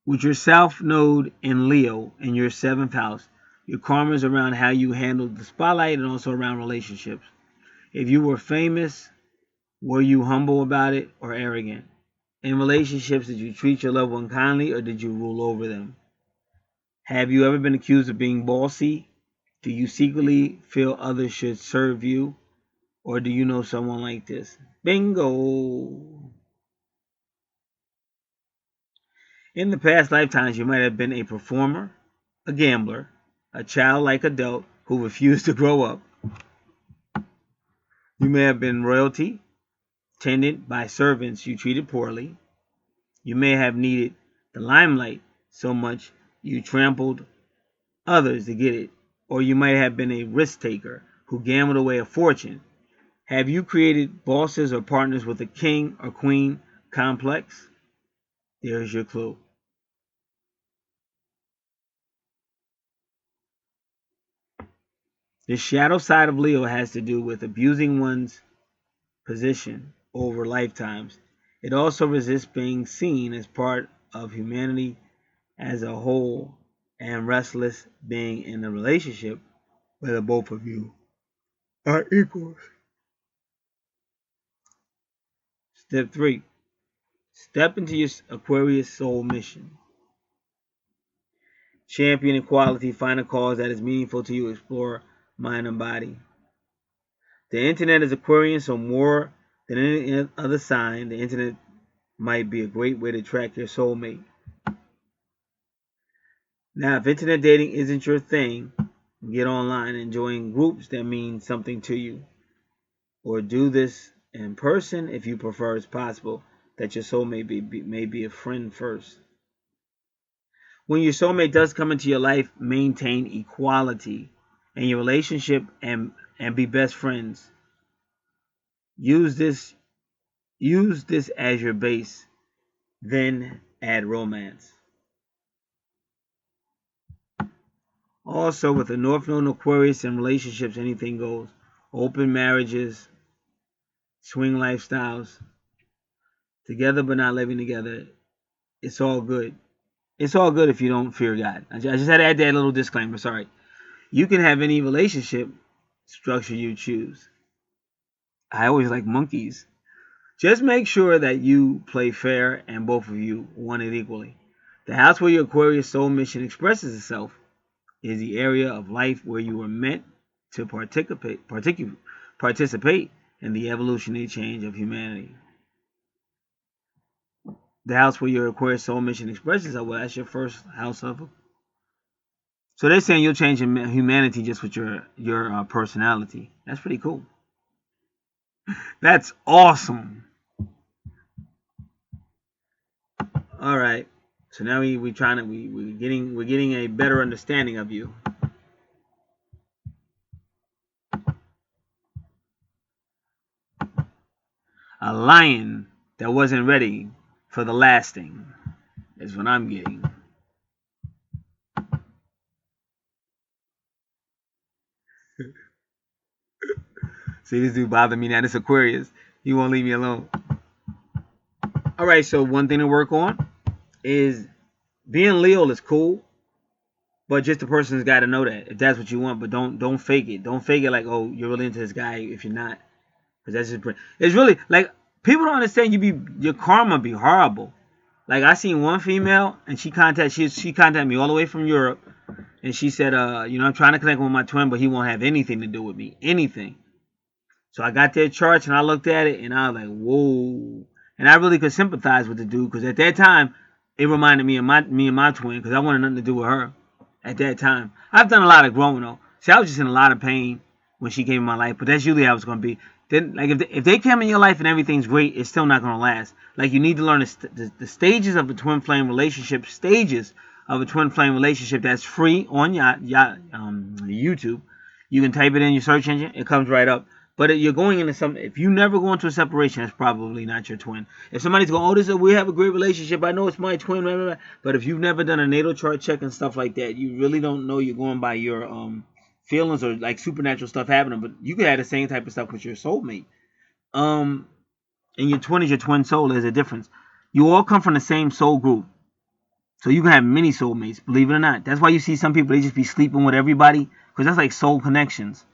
With your south node in Leo in your seventh house, your karma is around how you handled the spotlight and also around relationships. If you were famous, were you humble about it or arrogant? In relationships, did you treat your loved one kindly or did you rule over them? Have you ever been accused of being bossy? Do you secretly feel others should serve you? Or do you know someone like this? Bingo! In the past lifetimes, you might have been a performer, a gambler, a childlike adult who refused to grow up. You may have been royalty, tended by servants you treated poorly. You may have needed the limelight so much you trampled others to get it. Or you might have been a risk taker who gambled away a fortune. Have you created bosses or partners with a king or queen complex? There's your clue. The shadow side of Leo has to do with abusing one's position over lifetimes. It also resists being seen as part of humanity as a whole and restless being in a relationship where the both of you are equals. Step 3. Step into your Aquarius soul mission. Champion equality. Find a cause that is meaningful to you. Explore mind and body. The internet is Aquarian, so more than any other sign, the internet might be a great way to track your soulmate. Now, if internet dating isn't your thing, get online and join groups that mean something to you. Or do this in person if you prefer. It's possible that your soulmate may be a friend first. When your soulmate does come into your life, maintain equality in your relationship and be best friends. Use this as your base, then add romance. Also, with the North Node Aquarius in relationships, anything goes. Open marriages, swing lifestyles, together but not living together. It's all good. It's all good if you don't fear God. I just had to add that little disclaimer. Sorry. You can have any relationship structure you choose. I always like monkeys. Just make sure that you play fair and both of you want it equally. The house where your Aquarius soul mission expresses itself is the area of life where you were meant to participate in the evolutionary change of humanity. the house where your Aquarius soul mission expresses. Well, that's your first house of. So they're saying you'll change humanity just with your personality. That's pretty cool. That's awesome. All right. So now we're getting a better understanding of you. A lion that wasn't ready for the lasting is what I'm getting. See, this dude bothered me now. This Aquarius, he won't leave me alone. All right, so one thing to work on is being Leo is cool, but just the person's got to know that if that's what you want. But don't fake it. Don't fake it like, oh, you're really into this guy if you're not, because that's just it's really like people don't understand. Your karma be horrible. Like I seen one female and she contacted me all the way from Europe, and she said, I'm trying to connect with my twin, but he won't have anything to do with me, anything. So I got their charts and I looked at it and I was like, whoa. And I really could sympathize with the dude because at that time, it reminded me of my twin because I wanted nothing to do with her at that time. I've done a lot of growing though. See, I was just in a lot of pain when she came in my life, but that's usually how it's going to be. Then, like if they come in your life and everything's great, it's still not going to last. Like you need to learn the stages of a twin flame relationship, that's free on YouTube. You can type it in your search engine. It comes right up. But you're going into some. If you never go into a separation, it's probably not your twin. If somebody's going, we have a great relationship. I know it's my twin. Blah, blah, blah. But if you've never done a natal chart check and stuff like that, you really don't know. You're going by your feelings or like supernatural stuff happening. But you could have the same type of stuff with your soulmate. And your twin is your twin soul. There's a difference. You all come from the same soul group. So you can have many soulmates, believe it or not. That's why you see some people, they just be sleeping with everybody. Because that's like soul connections.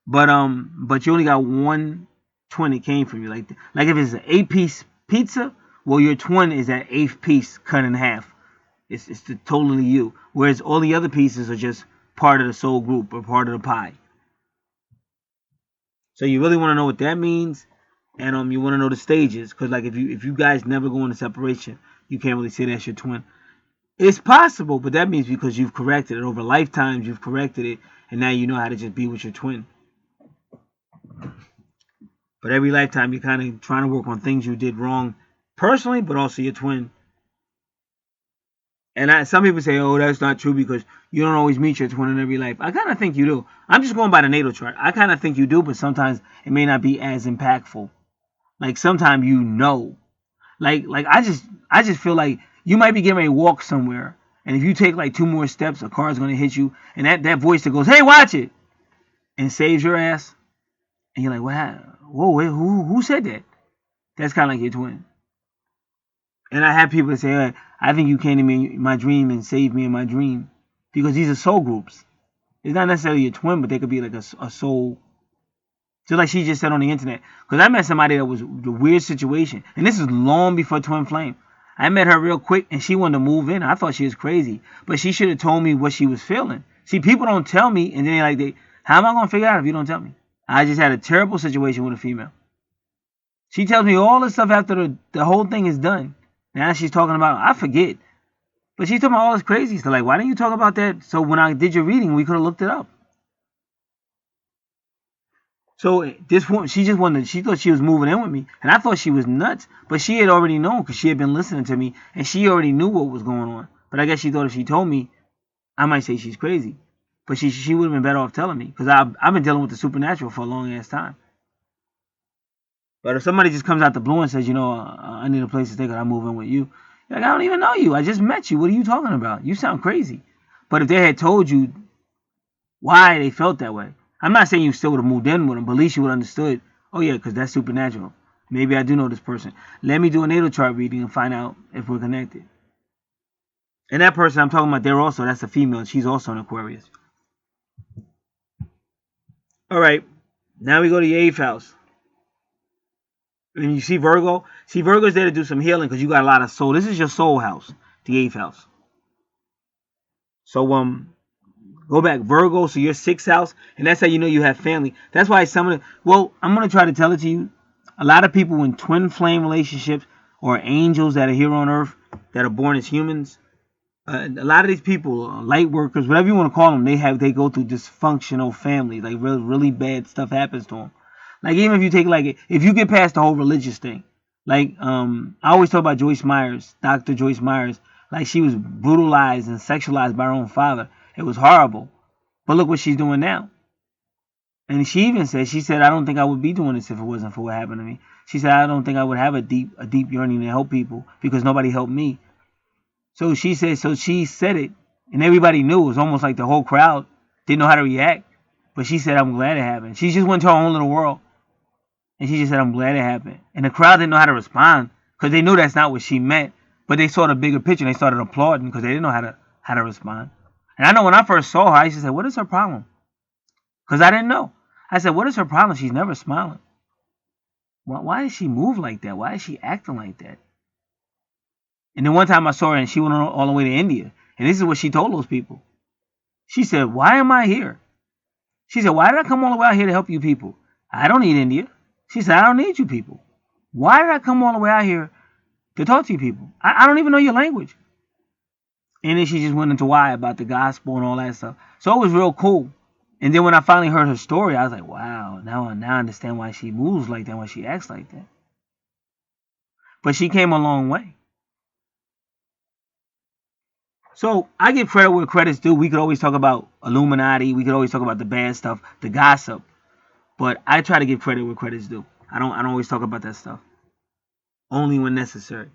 But you only got one twin that came from you. Like if it's an 8-piece pizza, well, your twin is that 8th piece cut in half. It's totally you. Whereas all the other pieces are just part of the soul group or part of the pie. So you really want to know what that means, and you want to know the stages, because like if you guys never go into separation, you can't really say that's your twin. It's possible, but that means because you've corrected it over lifetimes, you've corrected it, and now you know how to just be with your twin. But every lifetime, you're kind of trying to work on things you did wrong personally, but also your twin. And some people say, oh, that's not true because you don't always meet your twin in every life. I kind of think you do. I'm just going by the natal chart. I kind of think you do, but sometimes it may not be as impactful. Like sometimes you know. Like I just feel like you might be getting ready to walk somewhere, and if you take like 2 more steps, a car is going to hit you, and that voice that goes, hey, watch it, and saves your ass. And you're like, what? Whoa, wait, who said that? That's kind of like your twin. And I have people say, hey, I think you came to me in my dream and saved me in my dream. Because these are soul groups. It's not necessarily a twin, but they could be like a soul. Just like she just said on the internet. Because I met somebody that was the weird situation. And this is long before Twin Flame. I met her real quick and she wanted to move in. I thought she was crazy. But she should have told me what she was feeling. See, people don't tell me. And then how am I going to figure out if you don't tell me? I just had a terrible situation with a female. She tells me all this stuff after the whole thing is done. Now she's talking about, I forget. But she's talking about all this crazy stuff. Like, why didn't you talk about that? So when I did your reading, we could have looked it up. So this woman, she thought she was moving in with me. And I thought she was nuts. But she had already known because she had been listening to me. And she already knew what was going on. But I guess she thought if she told me, I might say she's crazy. But she would have been better off telling me. Because I've been dealing with the supernatural for a long ass time. But if somebody just comes out the blue and says, I need a place to stay because I move in with you. You're like, I don't even know you. I just met you. What are you talking about? You sound crazy. But if they had told you why they felt that way, I'm not saying you still would have moved in with them, but at least you would have understood, oh yeah, because that's supernatural. Maybe I do know this person. Let me do a natal chart reading and find out if we're connected. And that person I'm talking about, that's a female. She's also an Aquarius. All right. Now we go to your 8th house. And you see Virgo? See, Virgo's there to do some healing because you got a lot of soul. This is your soul house, the 8th house. So, go back. Virgo, so your 6th house, and that's how you know you have family. That's why I'm going to try to tell it to you. A lot of people in twin flame relationships, or angels that are here on earth that are born as humans. A lot of these people, light workers, whatever you want to call them, they go through dysfunctional families. Like really bad stuff happens to them. Like even if you take if you get past the whole religious thing, I always talk about Joyce Myers, Dr. Joyce Myers. Like she was brutalized and sexualized by her own father. It was horrible. But look what she's doing now. And she said, I don't think I would be doing this if it wasn't for what happened to me. She said, I don't think I would have a deep yearning to help people because nobody helped me. So she said it, and everybody knew. It was almost like the whole crowd didn't know how to react. But she said, I'm glad it happened. She just went to her own little world, and she just said, I'm glad it happened. And the crowd didn't know how to respond because they knew that's not what she meant. But they saw the bigger picture, and they started applauding because they didn't know how to respond. And I know when I first saw her, I used to say, what is her problem? Because I didn't know. I said, what is her problem? She's never smiling. Why does she move like that? Why is she acting like that? And then one time I saw her and she went all the way to India. And this is what she told those people. She said, why am I here? She said, why did I come all the way out here to help you people? I don't need India. She said, I don't need you people. Why did I come all the way out here to talk to you people? I don't even know your language. And then she just went into why about the gospel and all that stuff. So it was real cool. And then when I finally heard her story, I was like, wow, now I understand why she moves like that, why she acts like that. But she came a long way. So I give credit where credit's due. We could always talk about Illuminati. We could always talk about the bad stuff, the gossip. But I try to give credit where credit's due. I don't always talk about that stuff. Only when necessary.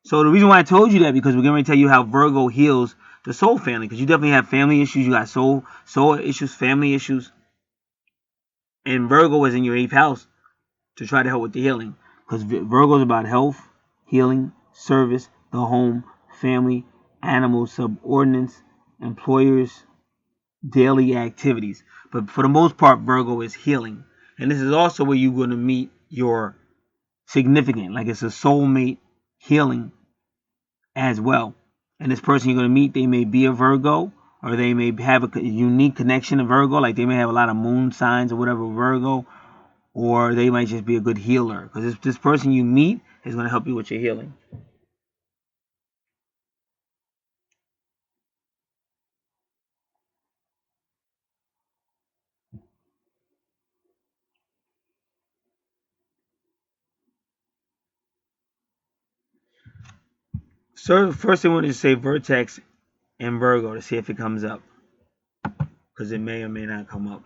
So the reason why I told you that because we're going to tell you how Virgo heals the soul family. Because you definitely have family issues. You got soul issues, family issues. And Virgo is in your 8th house to try to help with the healing. Because Virgo is about health, healing, service, the home, family, animals, subordinates, employers, daily activities. But for the most part, Virgo is healing. And this is also where you're going to meet your significant, like it's a soulmate healing as well. And this person you're going to meet, they may be a Virgo, or they may have a unique connection to Virgo, like they may have a lot of moon signs or whatever, Virgo, or they might just be a good healer. Because this person you meet is going to help you with your healing. So first I want to say Vertex and Virgo to see if it comes up. Because it may or may not come up.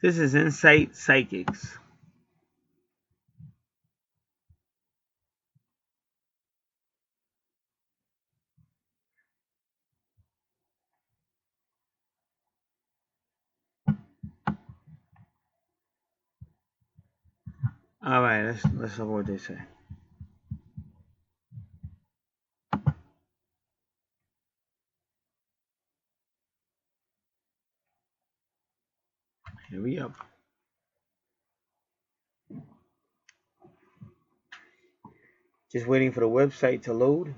This is Insight Psychics. All right, let's look what they say. Here we go. Just waiting for the website to load.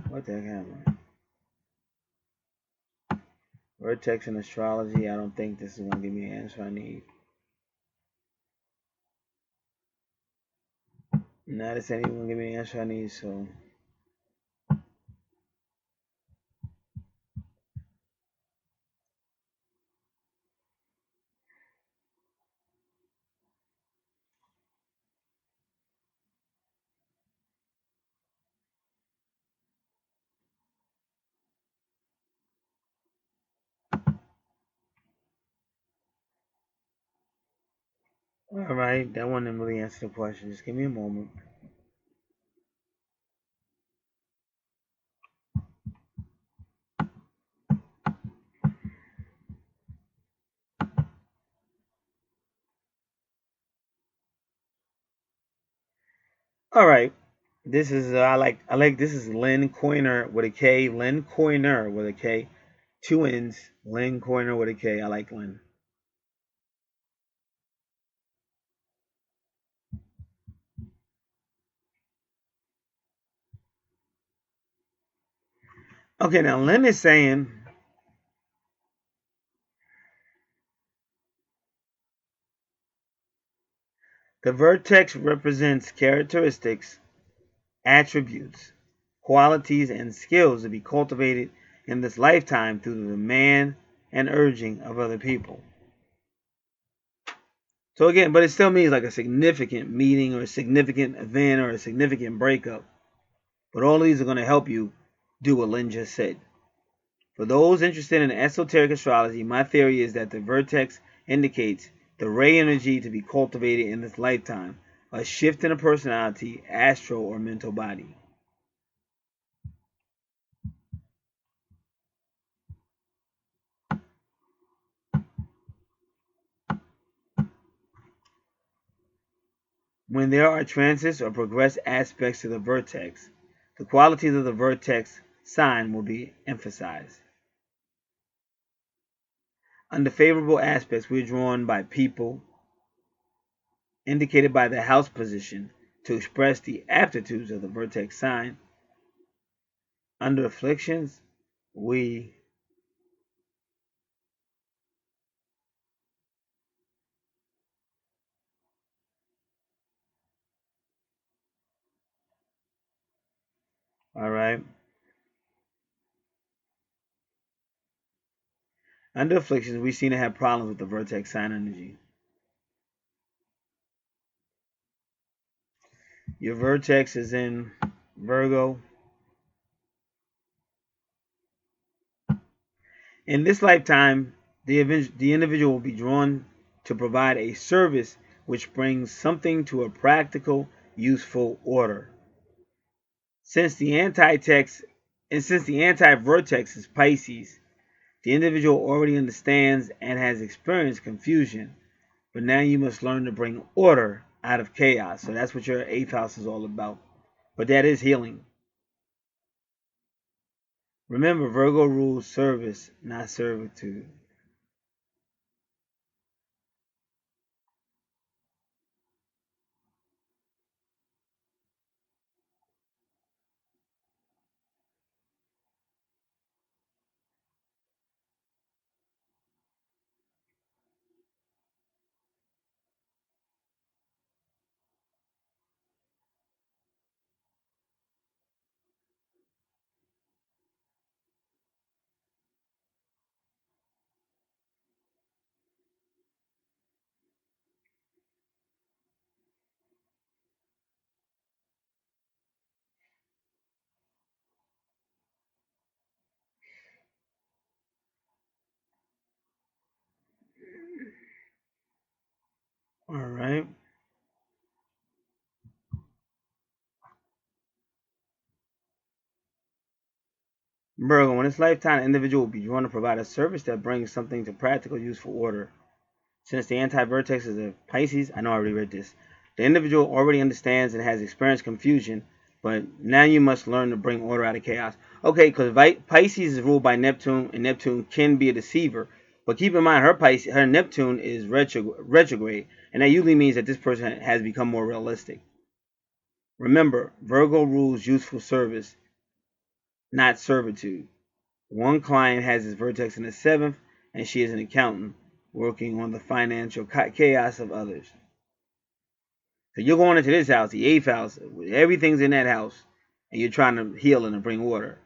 What the heck happened? Vertex and astrology. I don't think this is gonna give me the answer I need. Not this ain't even gonna give me the answer I need. So all right, that one didn't really answer the question. Just give me a moment. All right. This is I like this is Lynn Coiner with a K. Lynn Coiner with a K. Two N's. Lynn Coiner with a K. I like Lynn. Okay, now Lynn is saying the vertex represents characteristics, attributes, qualities, and skills to be cultivated in this lifetime through the demand and urging of other people. So again, but it still means like a significant meeting or a significant event or a significant breakup. But all of these are going to help you do what Lynn just said. For those interested in esoteric astrology, my theory is that the vertex indicates the ray energy to be cultivated in this lifetime, a shift in a personality, astral or mental body. When there are transits or progressed aspects to the vertex, the qualities of the vertex sign will be emphasized. Under favorable aspects, we are drawn by people, indicated by the house position, to express the aptitudes of the vertex sign. Under afflictions, we all right. Under afflictions, we seem to have problems with the vertex sign energy. Your vertex is in Virgo. In this lifetime, the individual will be drawn to provide a service which brings something to a practical, useful order. Since the anti-text and since the anti-vertex is Pisces, the individual already understands and has experienced confusion, but now you must learn to bring order out of chaos. So that's what your eighth house is all about. But that is healing. Remember, Virgo rules service, not servitude. All right. Virgo, in its lifetime, an individual will be drawn to provide a service that brings something to practical, useful order. Since the anti-vertex is a Pisces, I know I already read this. The individual already understands and has experienced confusion, but now you must learn to bring order out of chaos. Okay, because Pisces is ruled by Neptune, and Neptune can be a deceiver. But keep in mind, her Neptune is retrograde, and that usually means that this person has become more realistic. Remember, Virgo rules useful service, not servitude. One client has his vertex in the seventh, and she is an accountant working on the financial chaos of others. So you're going into this house, the eighth house, everything's in that house, and you're trying to heal and bring order.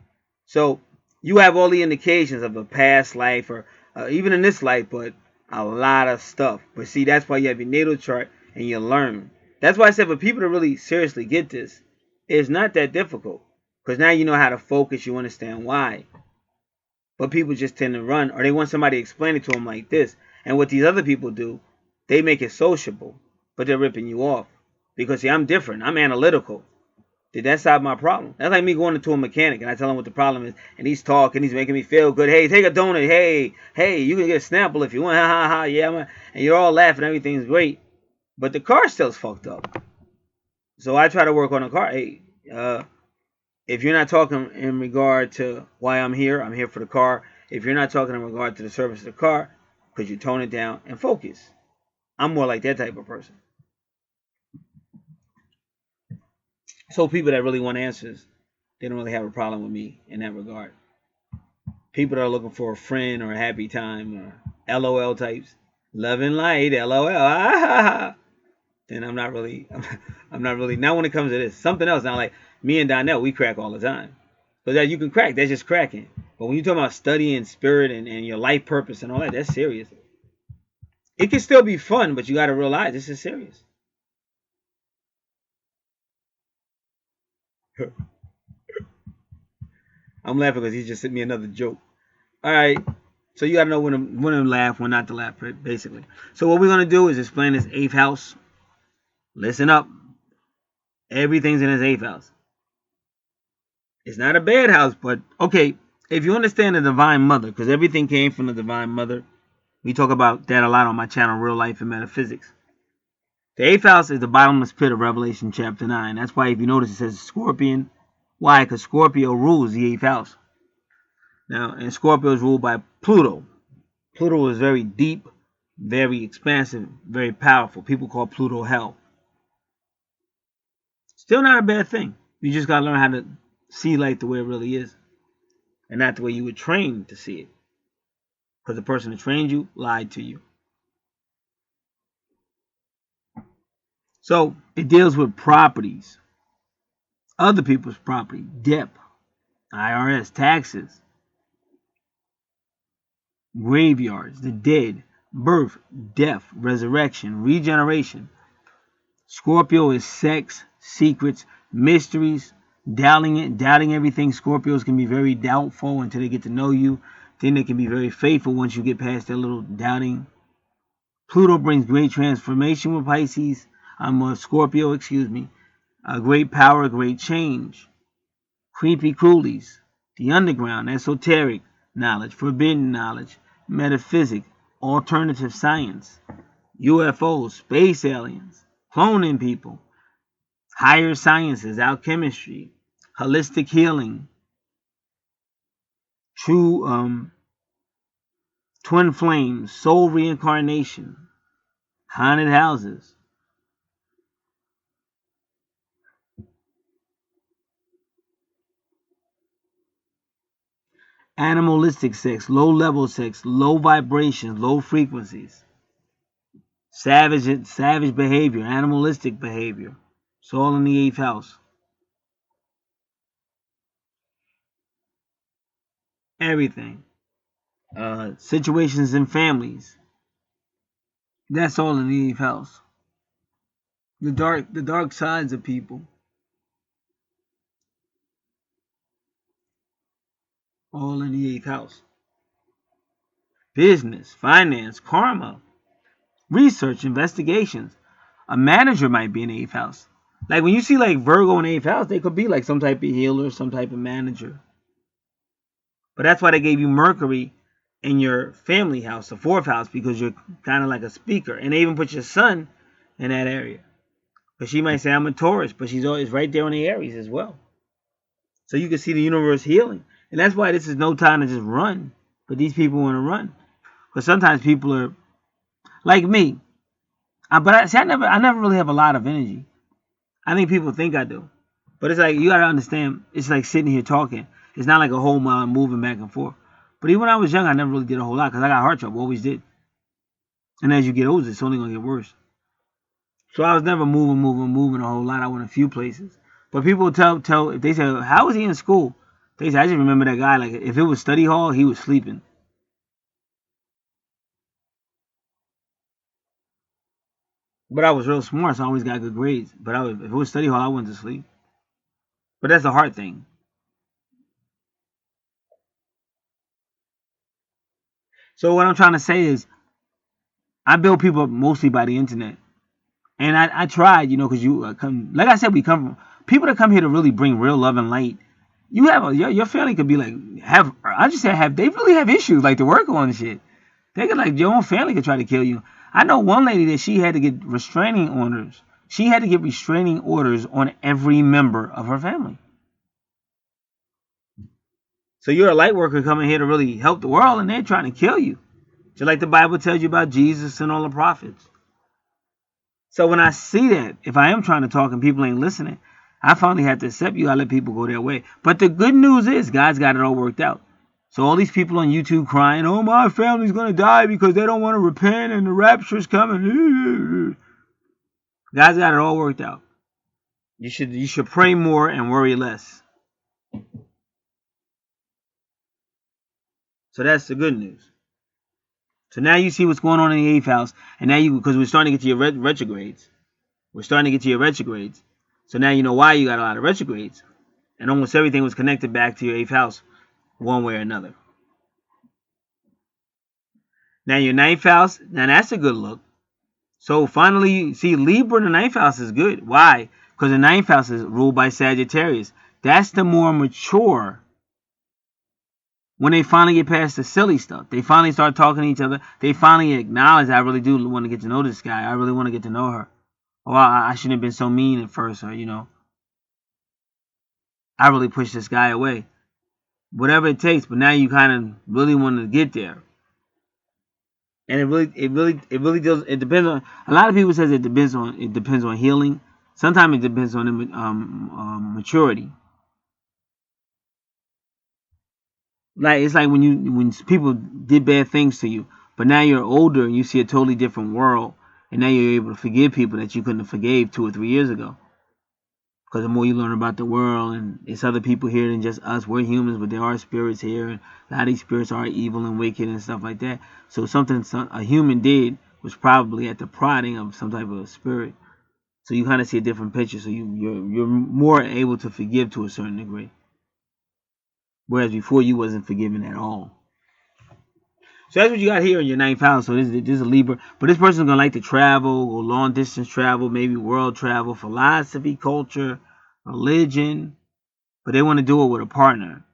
So you have all the indications of a past life, or even in this life, but a lot of stuff. But see, that's why you have your natal chart and you learn. That's why I said for people to really seriously get this, it's not that difficult. Because now you know how to focus, you understand why. But people just tend to run, or they want somebody to explain it to them like this. And what these other people do, they make it sociable, but they're ripping you off. Because see, I'm different. I'm analytical. Did that solve my problem? That's like me going into a mechanic and I tell him what the problem is, and he's talking, he's making me feel good. Hey, take a donut. Hey, you can get a Snapple if you want. Ha ha ha. Yeah, man. And you're all laughing. Everything's great, but the car still's fucked up. So I try to work on a car. Hey, if you're not talking in regard to why I'm here for the car. If you're not talking in regard to the service of the car, could you tone it down and focus? I'm more like that type of person. So people that really want answers, they don't really have a problem with me in that regard. People that are looking for a friend or a happy time or LOL types, love and light, LOL, then I'm not really, I'm not really. Now when it comes to this, something else. Now like me and Donnell, we crack all the time. But that you can crack, that's just cracking. But when you talk about studying spirit and your life purpose and all that, that's serious. It can still be fun, but you got to realize this is serious. I'm laughing because he just sent me another joke. All right. So you got to know when to laugh, when not to laugh, basically. So what we're going to do is explain this eighth house. Listen up. Everything's in his eighth house. It's not a bad house, but okay. If you understand the Divine Mother, because everything came from the Divine Mother, we talk about that a lot on my channel, Real Life and Metaphysics. The eighth house is the bottomless pit of Revelation chapter 9. That's why if you notice it says Scorpion. Why? Because Scorpio rules the eighth house. Now, and Scorpio is ruled by Pluto. Pluto is very deep, very expansive, very powerful. People call Pluto hell. Still not a bad thing. You just got to learn how to see life the way it really is. And not the way you were trained to see it. Because the person who trained you lied to you. So, it deals with properties. Other people's property. Debt. IRS. Taxes. Graveyards. The dead. Birth. Death. Resurrection. Regeneration. Scorpio is sex, secrets, mysteries, doubting everything. Scorpios can be very doubtful until they get to know you. Then they can be very faithful once you get past their little doubting. Pluto brings great transformation with Pisces. I'm a Scorpio, excuse me. A great power, great change. Creepy cruelies, the underground, esoteric knowledge, forbidden knowledge, metaphysic, alternative science, UFOs, space aliens, cloning people, higher sciences, alchemistry, holistic healing, true twin flames, soul reincarnation, haunted houses, animalistic sex, low level sex, low vibrations, low frequencies, savage behavior, animalistic behavior. It's all in the eighth house. Everything. Situations in families. That's all in the eighth house. The dark sides of people. All in the eighth house. Business, finance, karma, research, investigations. A manager might be in the eighth house. Like when you see like Virgo in the eighth house, they could be like some type of healer, some type of manager. But that's why they gave you Mercury in your family house, the fourth house, because you're kind of like a speaker. And they even put your sun in that area. But she might say, I'm a Taurus, but she's always right there on the Aries as well. So you can see the universe healing. And that's why this is no time to just run. But these people want to run. Because sometimes people are like me. I never really have a lot of energy. I think people think I do. But it's like, you got to understand, it's like sitting here talking. It's not like a whole mile moving back and forth. But even when I was young, I never really did a whole lot because I got heart trouble, always did. And as you get older, it's only going to get worse. So I was never moving a whole lot. I went a few places. But people tell if they say, how was he in school? They say, I just remember that guy, like if it was study hall, he was sleeping. But I was real smart, so I always got good grades. But if it was study hall, I went to sleep. But that's a hard thing. So what I'm trying to say is, I build people up mostly by the internet. And I tried, because you come, like I said, we come from people that come here to really bring real love and light. You have your family could be like they really have issues like to work on shit. They could like your own family could try to kill you. I know one lady that she had to get restraining orders She had to get restraining orders on every member of her family. So you're a light worker coming here to really help the world, and they're trying to kill you. Just like the Bible tells you about Jesus and all the prophets. So when I see that, if I am trying to talk and people ain't listening, I finally have to accept you. I let people go their way. But the good news is God's got it all worked out. So all these people on YouTube crying, oh, my family's going to die because they don't want to repent and the rapture's coming. God's got it all worked out. You should pray more and worry less. So that's the good news. So now you see what's going on in the 8th house. And now because we're starting to get to your retrogrades. We're starting to get to your retrogrades. So now you know why you got a lot of retrogrades. And almost everything was connected back to your 8th house one way or another. Now your 9th house, now that's a good look. So finally, see, Libra in the 9th house is good. Why? Because the 9th house is ruled by Sagittarius. That's the more mature. When they finally get past the silly stuff, they finally start talking to each other. They finally acknowledge, I really do want to get to know this guy. I really want to get to know her. Or I shouldn't have been so mean at first. Or, I really pushed this guy away. Whatever it takes, but now you kind of really want to get there. And it really does. It depends on. A lot of people says it depends on healing. Sometimes it depends on maturity. Like it's like when people did bad things to you, but now you're older and you see a totally different world, and now you're able to forgive people that you couldn't have forgave 2 or 3 years ago. Because the more you learn about the world, and it's other people here than just us. We're humans, but there are spirits here, and a lot of these spirits are evil and wicked and stuff like that. So something a human did was probably at the prodding of some type of a spirit. So you kind of see a different picture. So you're more able to forgive to a certain degree. Whereas before you wasn't forgiven at all. So that's what you got here in your 9th house. So this is a Libra. But this person's going to like to travel, go long distance travel, maybe world travel, philosophy, culture, religion. But they want to do it with a partner.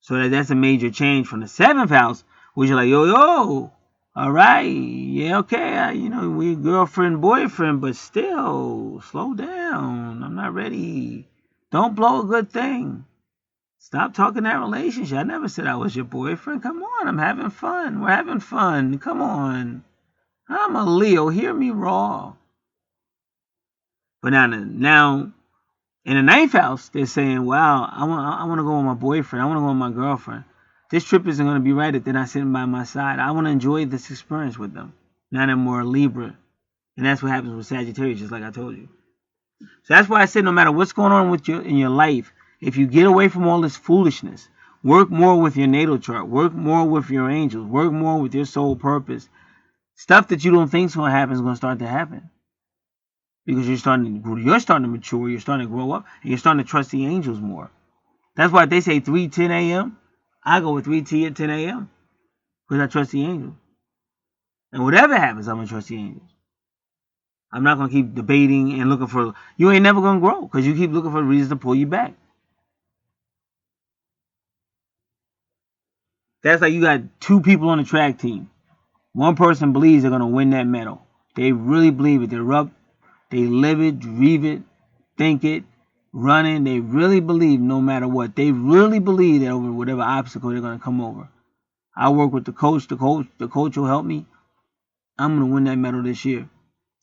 So that's a major change from the 7th house, which you're like, yo, all right, yeah, okay, we girlfriend, boyfriend, but still, slow down. I'm not ready. Don't blow a good thing. Stop talking that relationship. I never said I was your boyfriend. Come on, I'm having fun. We're having fun. Come on. I'm a Leo. Hear me raw. But now in the 9th house, they're saying, wow, I want to go with my boyfriend. I want to go with my girlfriend. This trip isn't going to be right if they're not sitting by my side. I want to enjoy this experience with them. Now they're more Libra. And that's what happens with Sagittarius, just like I told you. So that's why I said no matter what's going on with you in your life, if you get away from all this foolishness, work more with your natal chart, work more with your angels, work more with your soul purpose, stuff that you don't think is going to happen is going to start to happen. Because you're starting to mature, you're starting to grow up, and you're starting to trust the angels more. That's why they say 3:10 a.m. I go with 3:10 a.m. because I trust the angels. And whatever happens, I'm going to trust the angels. I'm not going to keep debating and looking for... You ain't never going to grow because you keep looking for reasons to pull you back. That's like you got 2 people on the track team. One person believes they're going to win that medal. They really believe it. They're up. They live it, breathe it, think it, run it. They really believe no matter what. They really believe that over whatever obstacle they're going to come over. I work with the coach. The coach will help me. I'm going to win that medal this year.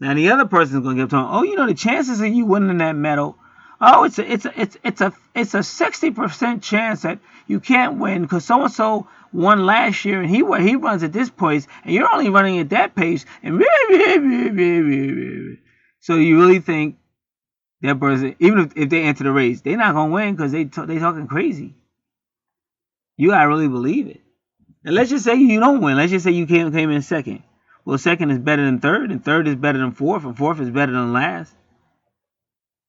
Now the other person's going to get talking. Oh, the chances of you winning that medal. Oh, it's a 60% chance that you can't win because so and so won last year and he runs at this pace and you're only running at that pace and so you really think that person, even if they enter the race, they're not gonna win because they talking crazy. You gotta really believe it. And let's just say you don't win. Let's just say you came in second. Well, second is better than third, and third is better than fourth, and fourth is better than last.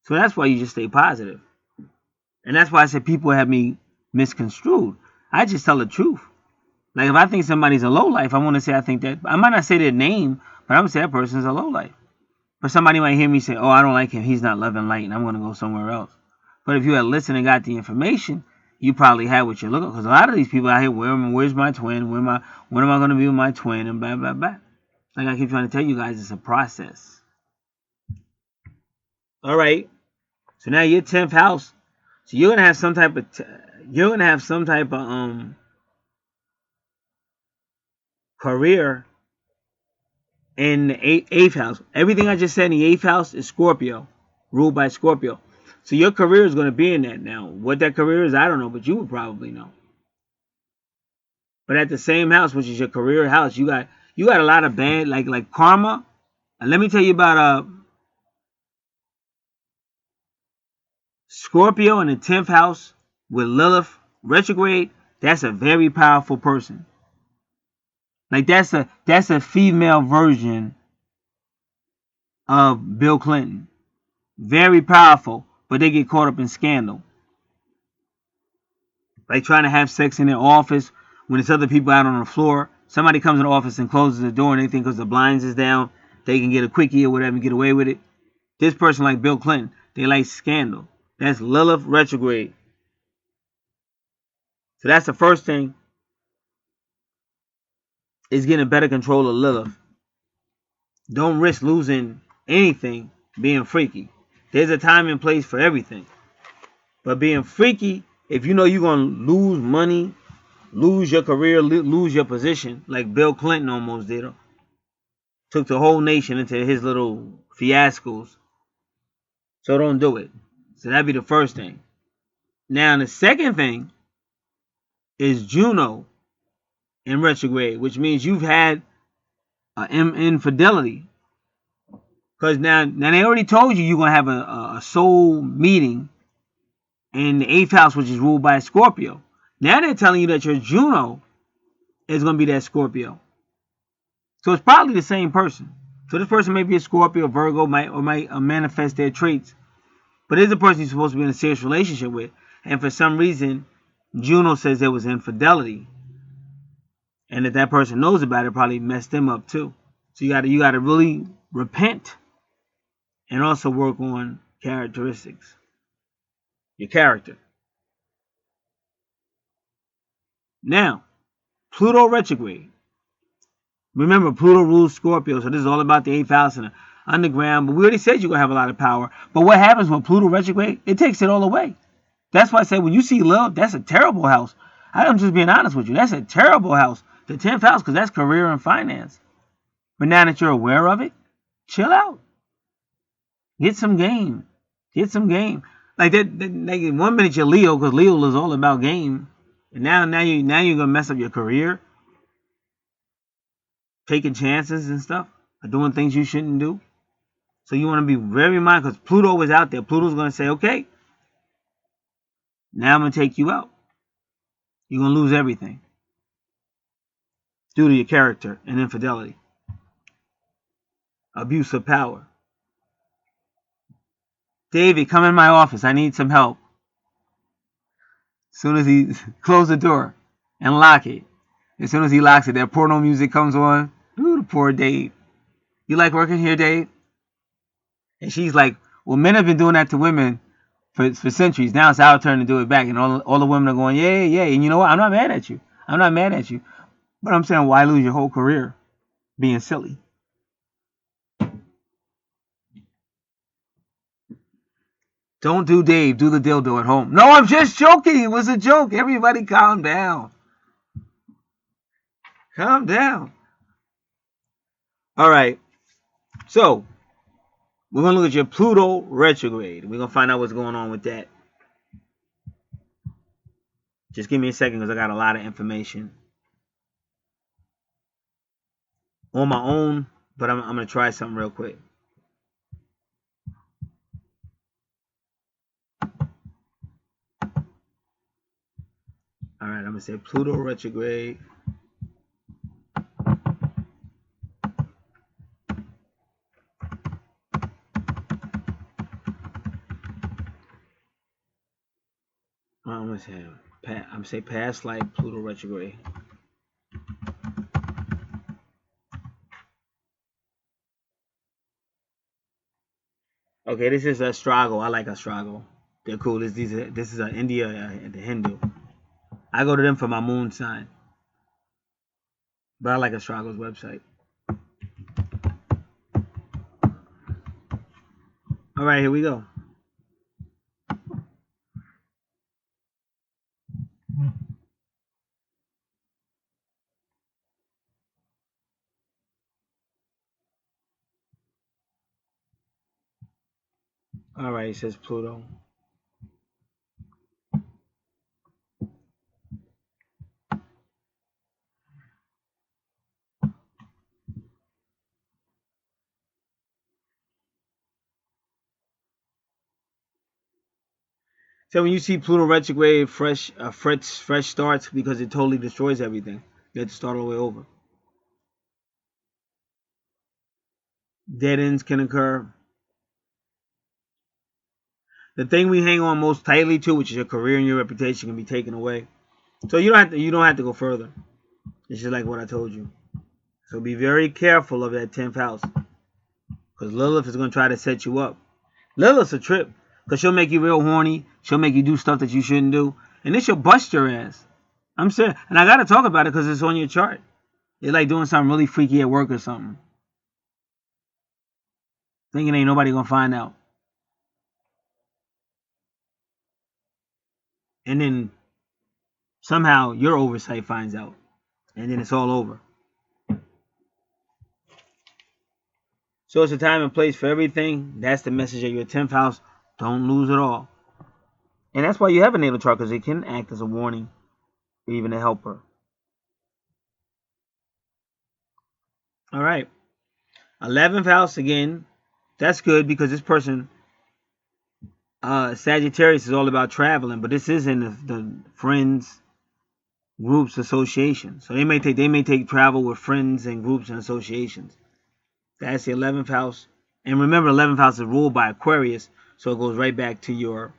So that's why you just stay positive. And that's why I said people have me misconstrued. I just tell the truth. Like if I think somebody's a lowlife, I want to say I think that. I might not say their name, but I'm going to say that person's a lowlife. But somebody might hear me say, oh, I don't like him. He's not loving light, and I'm going to go somewhere else. But if you had listened and got the information, you probably had what you're looking for. Because a lot of these people out here, where's my twin? When am I going to be with my twin? And blah, blah, blah. Like I keep trying to tell you guys, it's a process. All right. So now your 10th house. So you're gonna have some type of career in the eighth house. Everything I just said in the eighth house is Scorpio, ruled by Scorpio. So your career is going to be in that. Now, what that career is, I don't know, but you would probably know. But at the same house, which is your career house, you got a lot of bad like karma. And let me tell you about Scorpio in the 10th house with Lilith retrograde. That's a very powerful person. Like that's a female version of Bill Clinton. Very powerful, but they get caught up in scandal. Like trying to have sex in their office when there's other people out on the floor. Somebody comes in the office and closes the door and they think because the blinds is down, they can get a quickie or whatever and get away with it. This person like Bill Clinton, they like scandal. That's Lilith retrograde. So that's the first thing, is getting better control of Lilith. Don't risk losing anything being freaky. There's a time and place for everything. But being freaky, if you know you're going to lose money, lose your career, lose your position, like Bill Clinton almost did, took the whole nation into his little fiascos. So don't do it. So that'd be the first thing. Now, the second thing is Juno in retrograde, which means you've had an infidelity. Because now they already told you you're going to have a soul meeting in the 8th house, which is ruled by Scorpio. Now they're telling you that your Juno is going to be that Scorpio. So it's probably the same person. So this person may be a Scorpio, Virgo, might manifest their traits. But it's a person you're supposed to be in a serious relationship with. And for some reason, Juno says there was infidelity. And if that person knows about it, probably messed them up too. So you gotta really repent and also work on characteristics. Your character. Now, Pluto retrograde. Remember, Pluto rules Scorpio, so this is all about the 8th house and the underground. But we already said you're going to have a lot of power. But what happens when Pluto retrograde? It takes it all away. That's why I say when you see love, that's a terrible house. I'm just being honest with you. That's a terrible house. The 10th house, because that's career and finance. But now that you're aware of it, chill out. Get some game. Get some game. Like that 1 minute you're Leo, because Leo is all about game. And now you're going to mess up your career. Taking chances and stuff, or doing things you shouldn't do. So you want to be very mindful, because Pluto is out there. Pluto's going to say, okay, now I'm going to take you out. You're going to lose everything due to your character and infidelity. Abuse of power. David, come in my office. I need some help. As soon as he close the door and lock it, as soon as he locks it, that porno music comes on. Ooh, the poor Dave. You like working here, Dave? And she's like, well, men have been doing that to women for centuries. Now it's our turn to do it back. And all the women are going, yeah, yeah. And you know what? I'm not mad at you. I'm not mad at you. But I'm saying, why lose your whole career being silly? Don't do Dave. Do the dildo at home. No, I'm just joking. It was a joke. Everybody calm down. Calm down. All right. So, we're going to look at your Pluto retrograde. We're going to find out what's going on with that. Just give me a second, because I got a lot of information on my own, but I'm going to try something real quick. All right, I'm going to say Pluto retrograde. I'm going to say past life Pluto retrograde. Okay, this is Astrago. I like Astrago. They're cool. This is India, the Hindu. I go to them for my moon sign. But I like Astrago's website. All right, here we go. All right, it says Pluto. So when you see Pluto retrograde, fresh starts because it totally destroys everything. You have to start all the way over. Dead ends can occur. The thing we hang on most tightly to, which is your career and your reputation, can be taken away. So you don't have to go further. It's just like what I told you. So be very careful of that 10th house, because Lilith is going to try to set you up. Lilith's a trip, because she'll make you real horny. She'll make you do stuff that you shouldn't do, and then she'll bust your ass. I'm serious, and I got to talk about it because it's on your chart. You're like doing something really freaky at work or something, thinking ain't nobody gonna find out, and then somehow your oversight finds out, and then it's all over. So it's a time and place for everything. That's the message of your 10th house. Don't lose it all. And that's why you have a natal chart, because it can act as a warning or even a helper. All right. 11th house, again, that's good because this person, Sagittarius, is all about traveling, but this is in the friends, groups, associations. So they may take travel with friends and groups and associations. That's the 11th house. And remember, 11th house is ruled by Aquarius, so it goes right back to your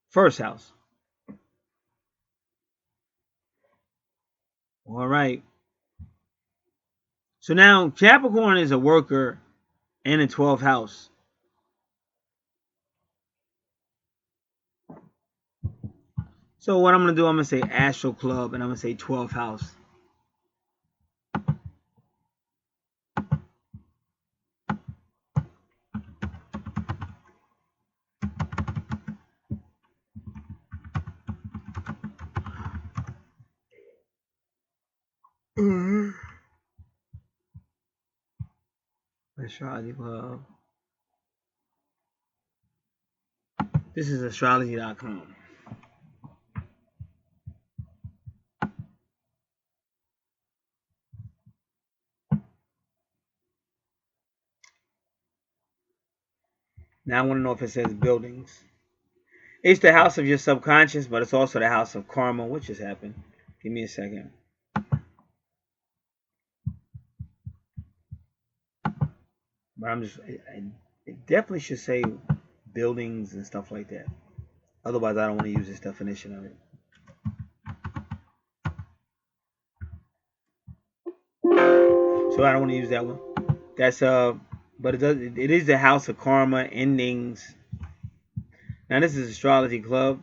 first house. All right. So now Capricorn is a worker in the 12th house. So what I'm going to do, I'm going to say Astral Club, and I'm going to say 12th house. Astrology Club. This is astrology.com. Now I want to know if it says buildings. It's the house of your subconscious, but it's also the house of karma. What just happened? Give me a second. But it definitely should say buildings and stuff like that. Otherwise, I don't want to use this definition of it. So I don't want to use that one. That's but it is the house of karma, endings. Now this is Astrology Club.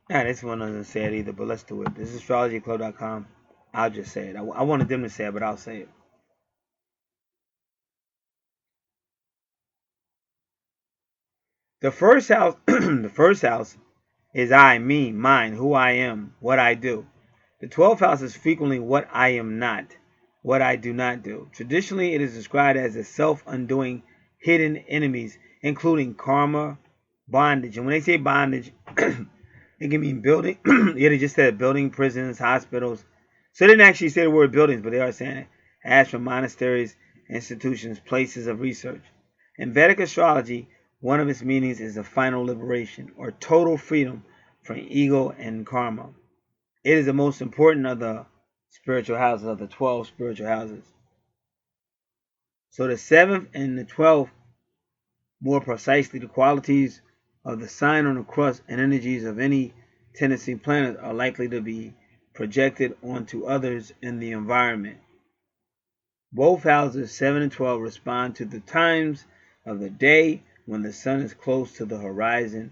Yeah, this one doesn't say it either, but let's do it. This is astrologyclub.com. I'll just say it. I wanted them to say it, but I'll say it. The first house, the first house is I, me, mine, who I am, what I do. The 12th house is frequently what I am not, what I do not do. Traditionally, it is described as the self-undoing hidden enemies, including karma, bondage. And when they say bondage, it can mean building. Yeah, they just said building, prisons, hospitals. So they didn't actually say the word buildings, but they are saying it. As for monasteries, institutions, places of research. In Vedic astrology, one of its meanings is the final liberation or total freedom from ego and karma. It is the most important of the spiritual houses, of the 12 spiritual houses. So the 7th and the 12th, more precisely the qualities of the sign on the crust and energies of any tendency planet are likely to be projected onto others in the environment. Both houses 7 and 12 respond to the times of the day when the sun is close to the horizon.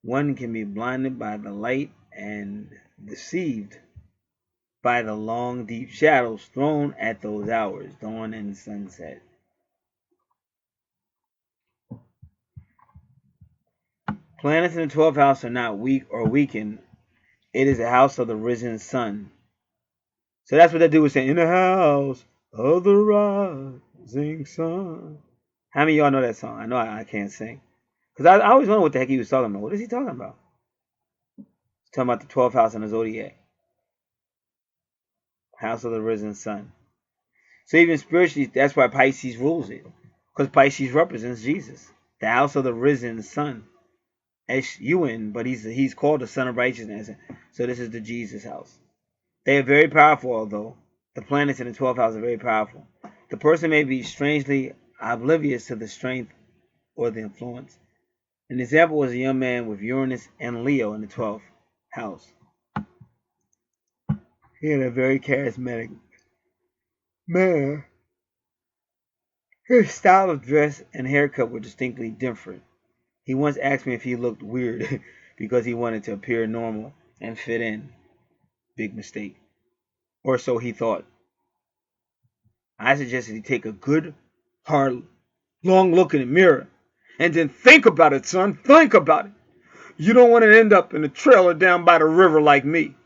One can be blinded by the light and deceived by the long, deep shadows thrown at those hours, dawn and sunset. Planets in the 12th house are not weak or weakened. It is a house of the risen sun. So that's what that dude was saying. In the house of the rising sun. How many of y'all know that song? I know I can't sing. Because I always wonder what the heck he was talking about. What is he talking about? He's talking about the 12th house in the zodiac. House of the risen sun. So even spiritually, that's why Pisces rules it. Because Pisces represents Jesus. The house of the risen sun. S-U-N, but he's called the son of righteousness. So this is the Jesus house. They are very powerful, although the planets in the 12th house are very powerful. The person may be strangely oblivious to the strength or the influence. An example was a young man with Uranus and Leo in the 12th house. He had a very charismatic man. His style of dress and haircut were distinctly different. He once asked me if he looked weird because he wanted to appear normal and fit in. Big mistake. Or so he thought. I suggested he take a good, hard, long look in the mirror and then think about it, son. Think about it. You don't want to end up in a trailer down by the river like me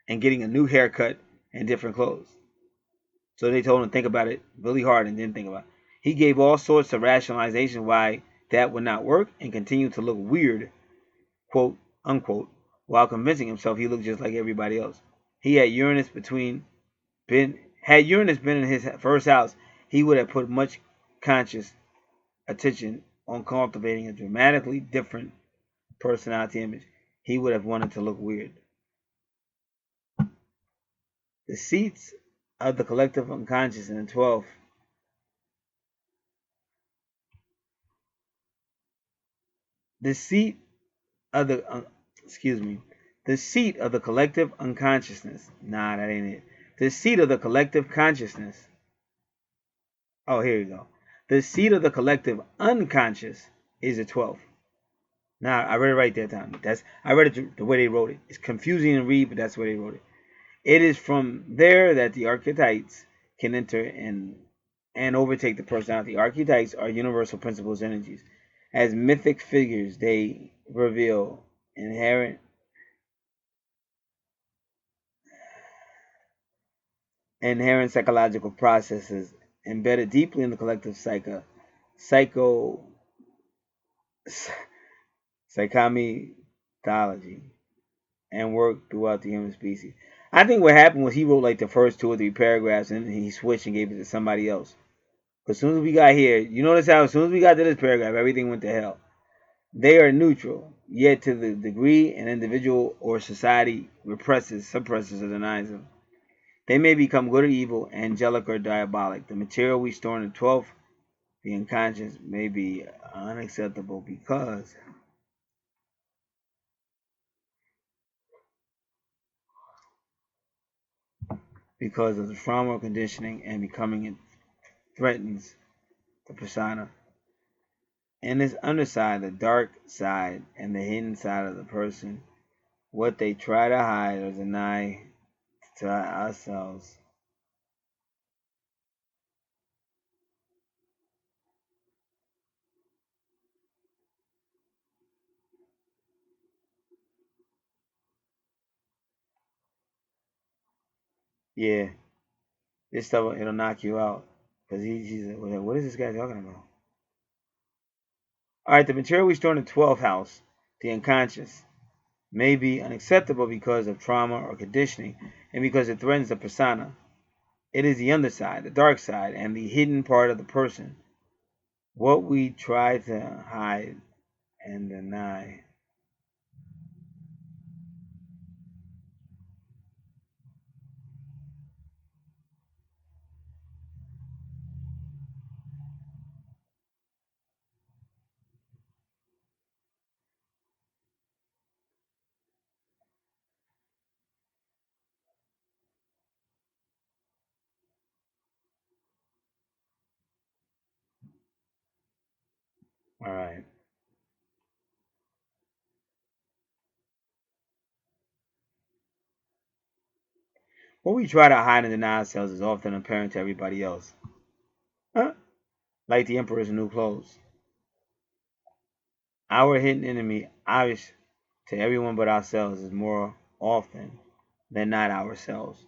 and getting a new haircut and different clothes. So they told him to think about it really hard and then think about it. He gave all sorts of rationalization why that would not work and continued to look weird, quote unquote, while convincing himself he looked just like everybody else. He had Uranus had Uranus been in his first house, he would have put much conscious attention on cultivating a dramatically different personality image. He would have wanted to look weird. The seats of the collective unconscious in the 12th. The seat of the The seat of the collective unconsciousness. Nah, that ain't it. The seat of the collective consciousness. Oh, here you go. The seat of the collective unconscious is the 12th. Now, I read it right that time. I read it the way they wrote it. It's confusing to read, but that's the way they wrote it. It is from there that the archetypes can enter and overtake the personality. Archetypes are universal principles energies. As mythic figures, they reveal inherent psychological processes embedded deeply in the collective psychomethodology and work throughout the human species. I think what happened was he wrote like the first 2 or 3 paragraphs and then he switched and gave it to somebody else. But as soon as we got here, you notice how as soon as we got to this paragraph, everything went to hell. They are neutral, yet to the degree an individual or society suppresses, or denies them, they may become good or evil, angelic or diabolic. The material we store in the 12th, the unconscious, may be unacceptable because of the trauma or conditioning and becoming it threatens the persona. And this underside, the dark side and the hidden side of the person, what they try to hide or deny to ourselves. Yeah, this stuff, it'll knock you out. Because he's like, what is this guy talking about? All right, the material we store in the 12th house, the unconscious, may be unacceptable because of trauma or conditioning and because it threatens the persona. It is the underside, the dark side, and the hidden part of the person. What we try to hide and deny. All right. What we try to hide and deny ourselves is often apparent to everybody else. Huh? Like the emperor's new clothes. Our hidden enemy, obvious to everyone but ourselves, is more often than not ourselves.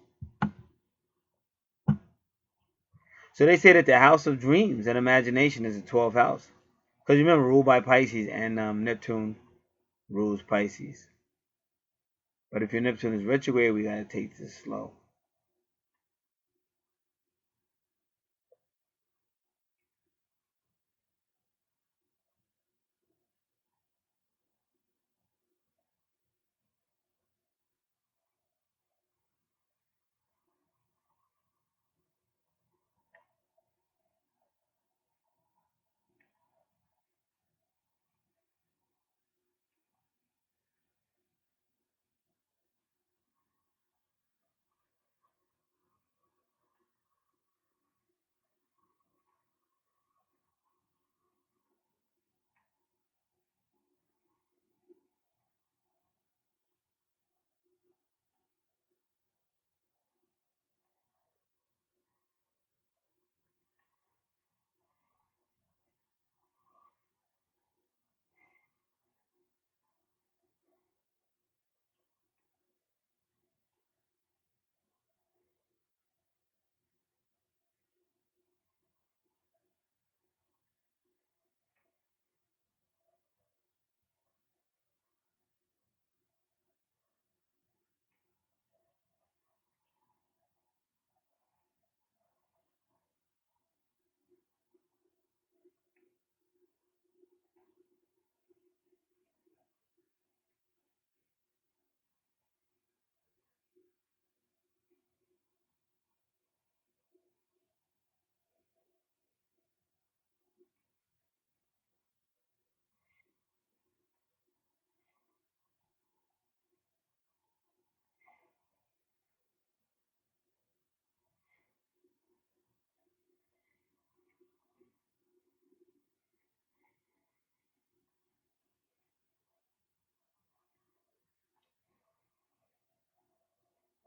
So they say that the house of dreams and imagination is the 12th house. Because remember, ruled by Pisces, and Neptune rules Pisces. But if your Neptune is retrograde, we gotta take this slow.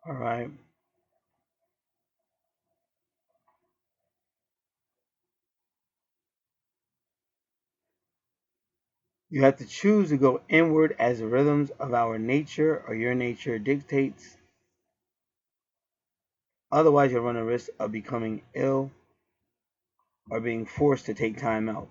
All right. You have to choose to go inward as the rhythms of our nature or your nature dictates. Otherwise, you'll run a risk of becoming ill or being forced to take time out.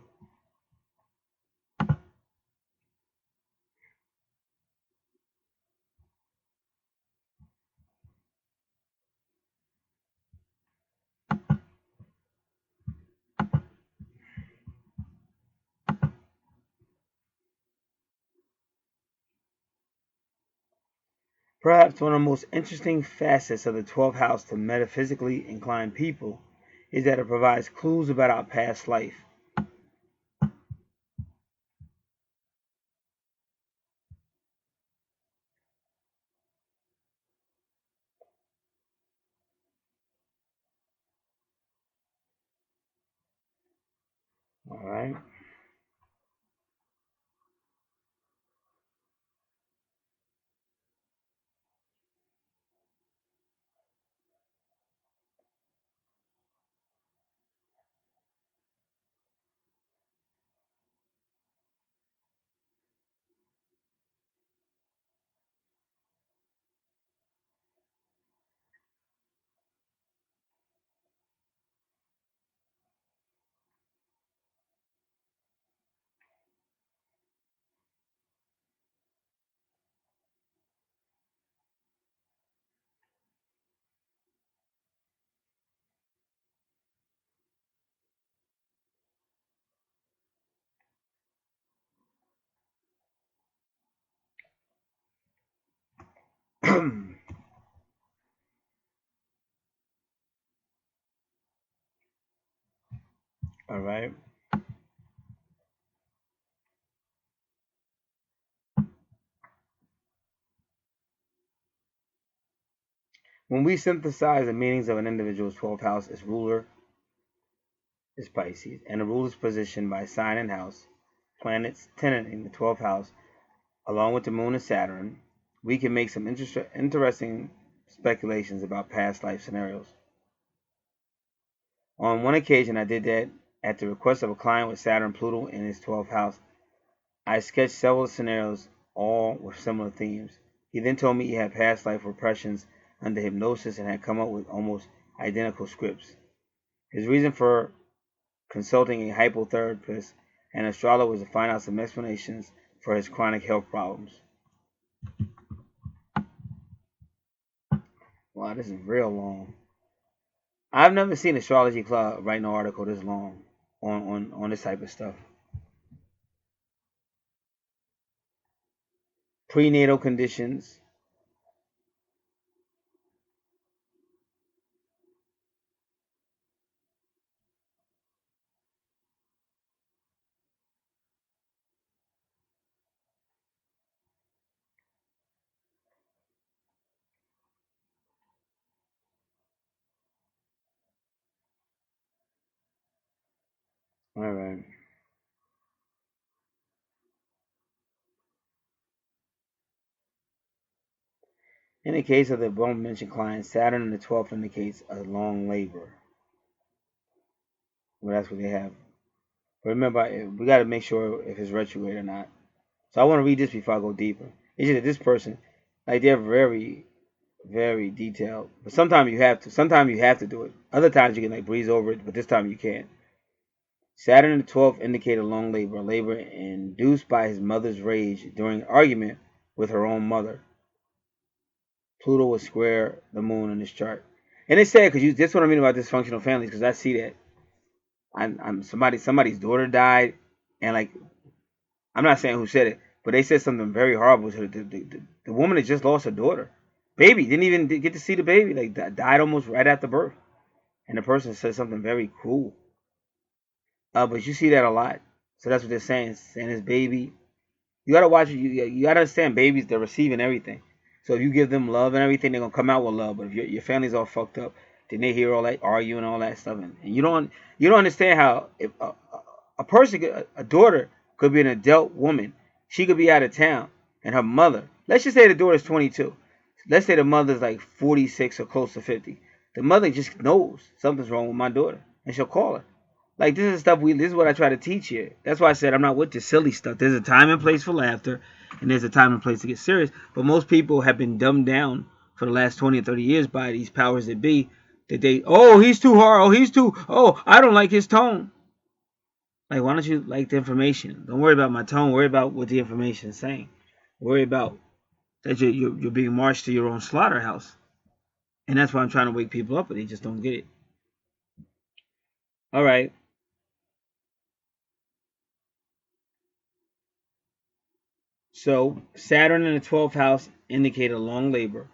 Perhaps one of the most interesting facets of the 12th house to metaphysically inclined people is that it provides clues about our past life. All right. All right. When we synthesize the meanings of an individual's 12th house, its ruler is Pisces, and the ruler's position by sign and house, planets tenanting the 12th house, along with the moon and Saturn, we can make some interesting speculations about past life scenarios. On one occasion, I did that at the request of a client with Saturn Pluto in his 12th house. I sketched several scenarios, all with similar themes. He then told me he had past life repressions under hypnosis and had come up with almost identical scripts. His reason for consulting a hypnotherapist and astrologer was to find out some explanations for his chronic health problems. Wow, this is real long. I've never seen Astrology Club write an article this long on this type of stuff. Prenatal conditions. All right. In the case of the above-mentioned client, Saturn in the 12th indicates a long labor. Well, that's what they have. But remember, we got to make sure if it's retrograde or not. So I want to read this before I go deeper. It's just that this person, like, they're very, very detailed. But sometimes you have to. Sometimes you have to do it. Other times you can like breeze over it, but this time you can't. Saturn in the 12th indicated long labor induced by his mother's rage during an argument with her own mother. Pluto would square the moon in this chart. And it's sad because that's what I mean about dysfunctional families, because I see that. I'm somebody's daughter died, and like I'm not saying who said it, but they said something very horrible to her. The woman had just lost her daughter. Baby didn't even get to see the baby. Like died almost right after birth, and the person said something very cruel. But you see that a lot. So that's what they're saying his baby. You gotta watch it. You gotta understand, babies, they're receiving everything. So if you give them love and everything, they're gonna come out with love. But if your family's all fucked up, then they hear all that arguing and all that stuff, and you don't understand how if a person, a daughter, could be an adult woman. She could be out of town, and her mother. Let's just say the daughter's 22. Let's say the mother's like 46 or close to 50. The mother just knows something's wrong with my daughter, and she'll call her. Like this is stuff this is what I try to teach here. That's why I said I'm not with this silly stuff. There's a time and place for laughter, and there's a time and place to get serious. But most people have been dumbed down for the last 20 or 30 years by these powers that be. That he's too hard. I don't like his tone. Like, why don't you like the information? Don't worry about my tone. Worry about what the information is saying. Worry about that you're being marched to your own slaughterhouse. And that's why I'm trying to wake people up, but they just don't get it. All right. So Saturn in the 12th house indicate a long labor,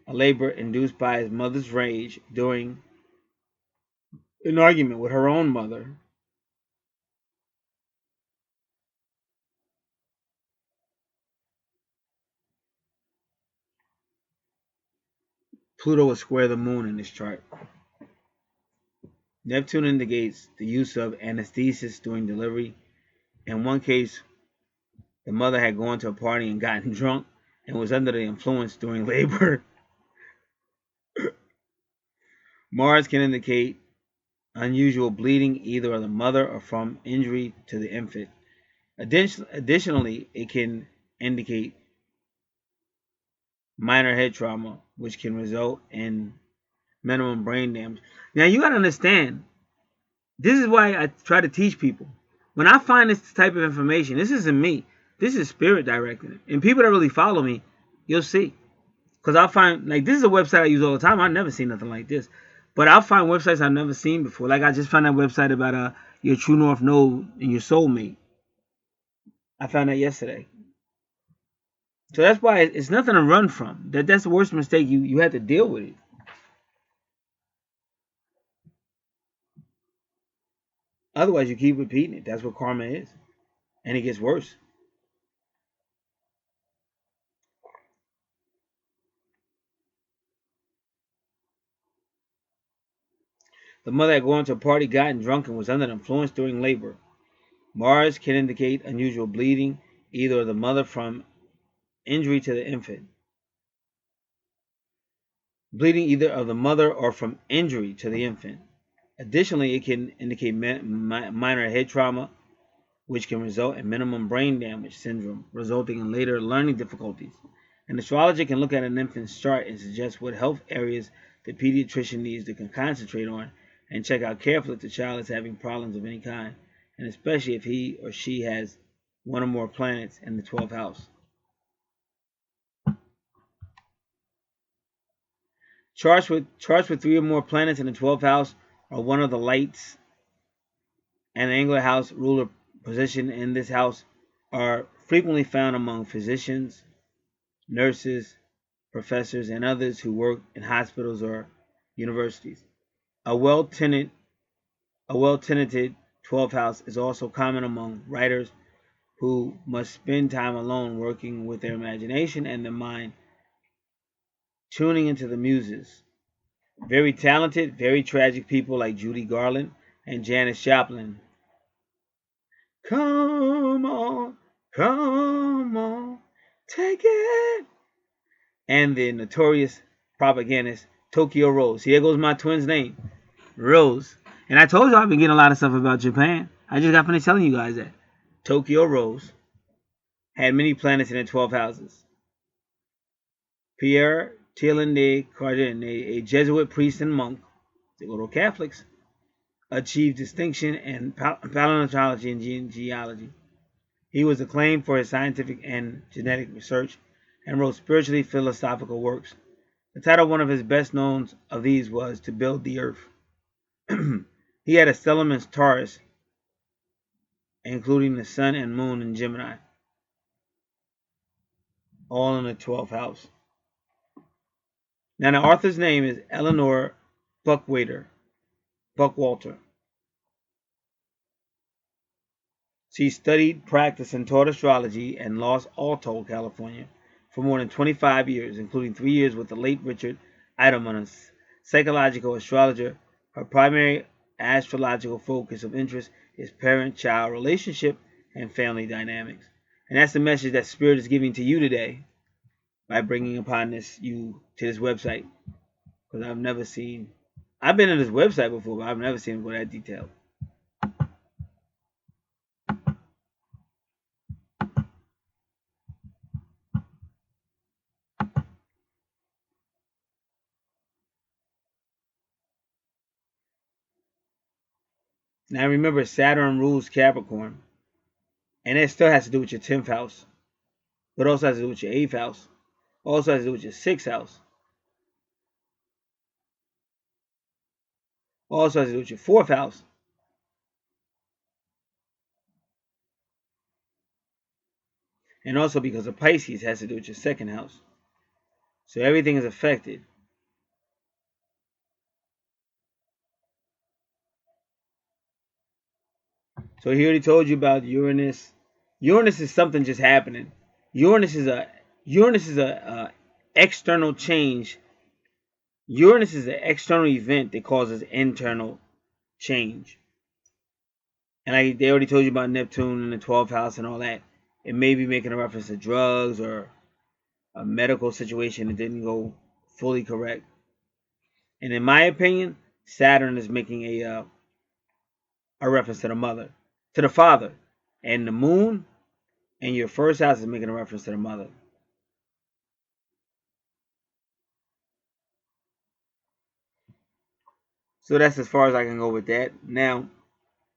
a labor induced by his mother's rage during an argument with her own mother. Pluto will square the moon in this chart. Neptune indicates the use of anesthesis during delivery. In one case, the mother had gone to a party and gotten drunk and was under the influence during labor. Mars can indicate unusual bleeding either of the mother or from injury to the infant. Additionally, it can indicate minor head trauma, which can result in minimum brain damage. Now, you got to understand, this is why I try to teach people. When I find this type of information, this isn't me. This is spirit directing it. And people that really follow me, you'll see. Because I'll find, like, this is a website I use all the time. I've never seen nothing like this. But I'll find websites I've never seen before. Like, I just found that website about your true north node and your soulmate. I found that yesterday. So that's why it's nothing to run from. That's the worst mistake. You have to deal with it. Otherwise, you keep repeating it. That's what karma is. And it gets worse. The mother had gone to a party, gotten drunk, and was under the influence during labor. Mars can indicate unusual bleeding, either of the mother from injury to the infant. Bleeding either of the mother or from injury to the infant. Additionally, it can indicate minor head trauma, which can result in minimum brain damage syndrome, resulting in later learning difficulties. An astrologer can look at an infant's chart and suggest what health areas the pediatrician needs to concentrate on, and check out carefully if the child is having problems of any kind, and especially if he or she has one or more planets in the 12th house. Charts with 3 or more planets in the 12th house are one of the lights, and the angular house ruler position in this house are frequently found among physicians, nurses, professors, and others who work in hospitals or universities. A well-tenanted 12th house is also common among writers who must spend time alone working with their imagination and their mind, tuning into the muses. Very talented, very tragic people like Judy Garland and Janis Joplin. Come on, take it. And the notorious propagandist Tokyo Rose. See, there goes my twin's name, Rose. And I told you I've been getting a lot of stuff about Japan. I just got finished telling you guys that. Tokyo Rose had many planets in the 12 houses. Pierre Thielen de Cardin, a Jesuit priest and monk, they go to Catholics, achieved distinction in paleontology and geology. He was acclaimed for his scientific and genetic research and wrote spiritually philosophical works. The title of one of his best known of these was To Build the Earth. He had a stellium in Taurus, including the sun and moon in Gemini, all in the 12th house. Now the author's name is Eleanor Buckwalter. She studied, practiced, and taught astrology in Los Altos, California, for more than 25 years, including 3 years with the late Richard Idleman, a psychological astrologer. Her primary astrological focus of interest is parent-child relationship and family dynamics. And that's the message that Spirit is giving to you today by bringing upon you to this website. Because I've been on this website before, but I've never seen it go that detailed. Now remember, Saturn rules Capricorn, and it still has to do with your 10th house, but also has to do with your 8th house, also has to do with your 6th house, also has to do with your 4th house, and also because of Pisces has to do with your 2nd house. So everything is affected. So he already told you about Uranus. Uranus is something just happening. Uranus is a external change. Uranus is an external event that causes internal change. And like they already told you about Neptune in the 12th house and all that. It may be making a reference to drugs or a medical situation that didn't go fully correct. And in my opinion, Saturn is making a reference to the mother, to the father, and the moon and your 1st house is making a reference to the mother. So that's as far as I can go with that. Now,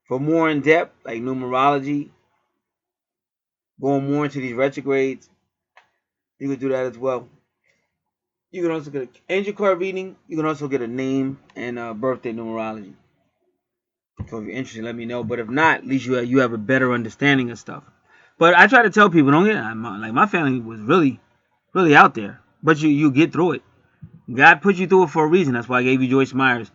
for more in depth, like numerology, going more into these retrogrades, you can do that as well. You can also get an angel card reading. You can also get a name and birthday numerology. So if you're interested, let me know. But if not, at least you have a better understanding of stuff. But I try to tell people, don't get like my family was really, really out there. But you get through it. God put you through it for a reason. That's why I gave you Joyce Myers.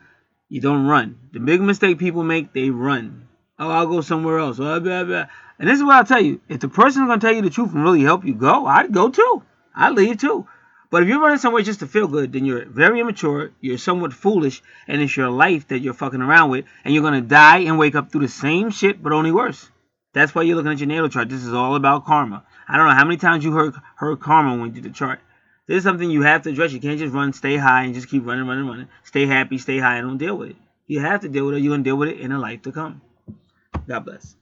You don't run. The big mistake people make, they run. Oh, I'll go somewhere else. Blah, blah, blah. And this is what I'll tell you. If the person is going to tell you the truth and really help you go, I'd go too. I'd leave too. But if you're running somewhere just to feel good, then you're very immature, you're somewhat foolish, and it's your life that you're fucking around with, and you're going to die and wake up through the same shit, but only worse. That's why you're looking at your natal chart. This is all about karma. I don't know how many times you heard karma when you did the chart. This is something you have to address. You can't just run, stay high, and just keep running. Stay happy, stay high, and don't deal with it. You have to deal with it. You're going to deal with it in a life to come. God bless.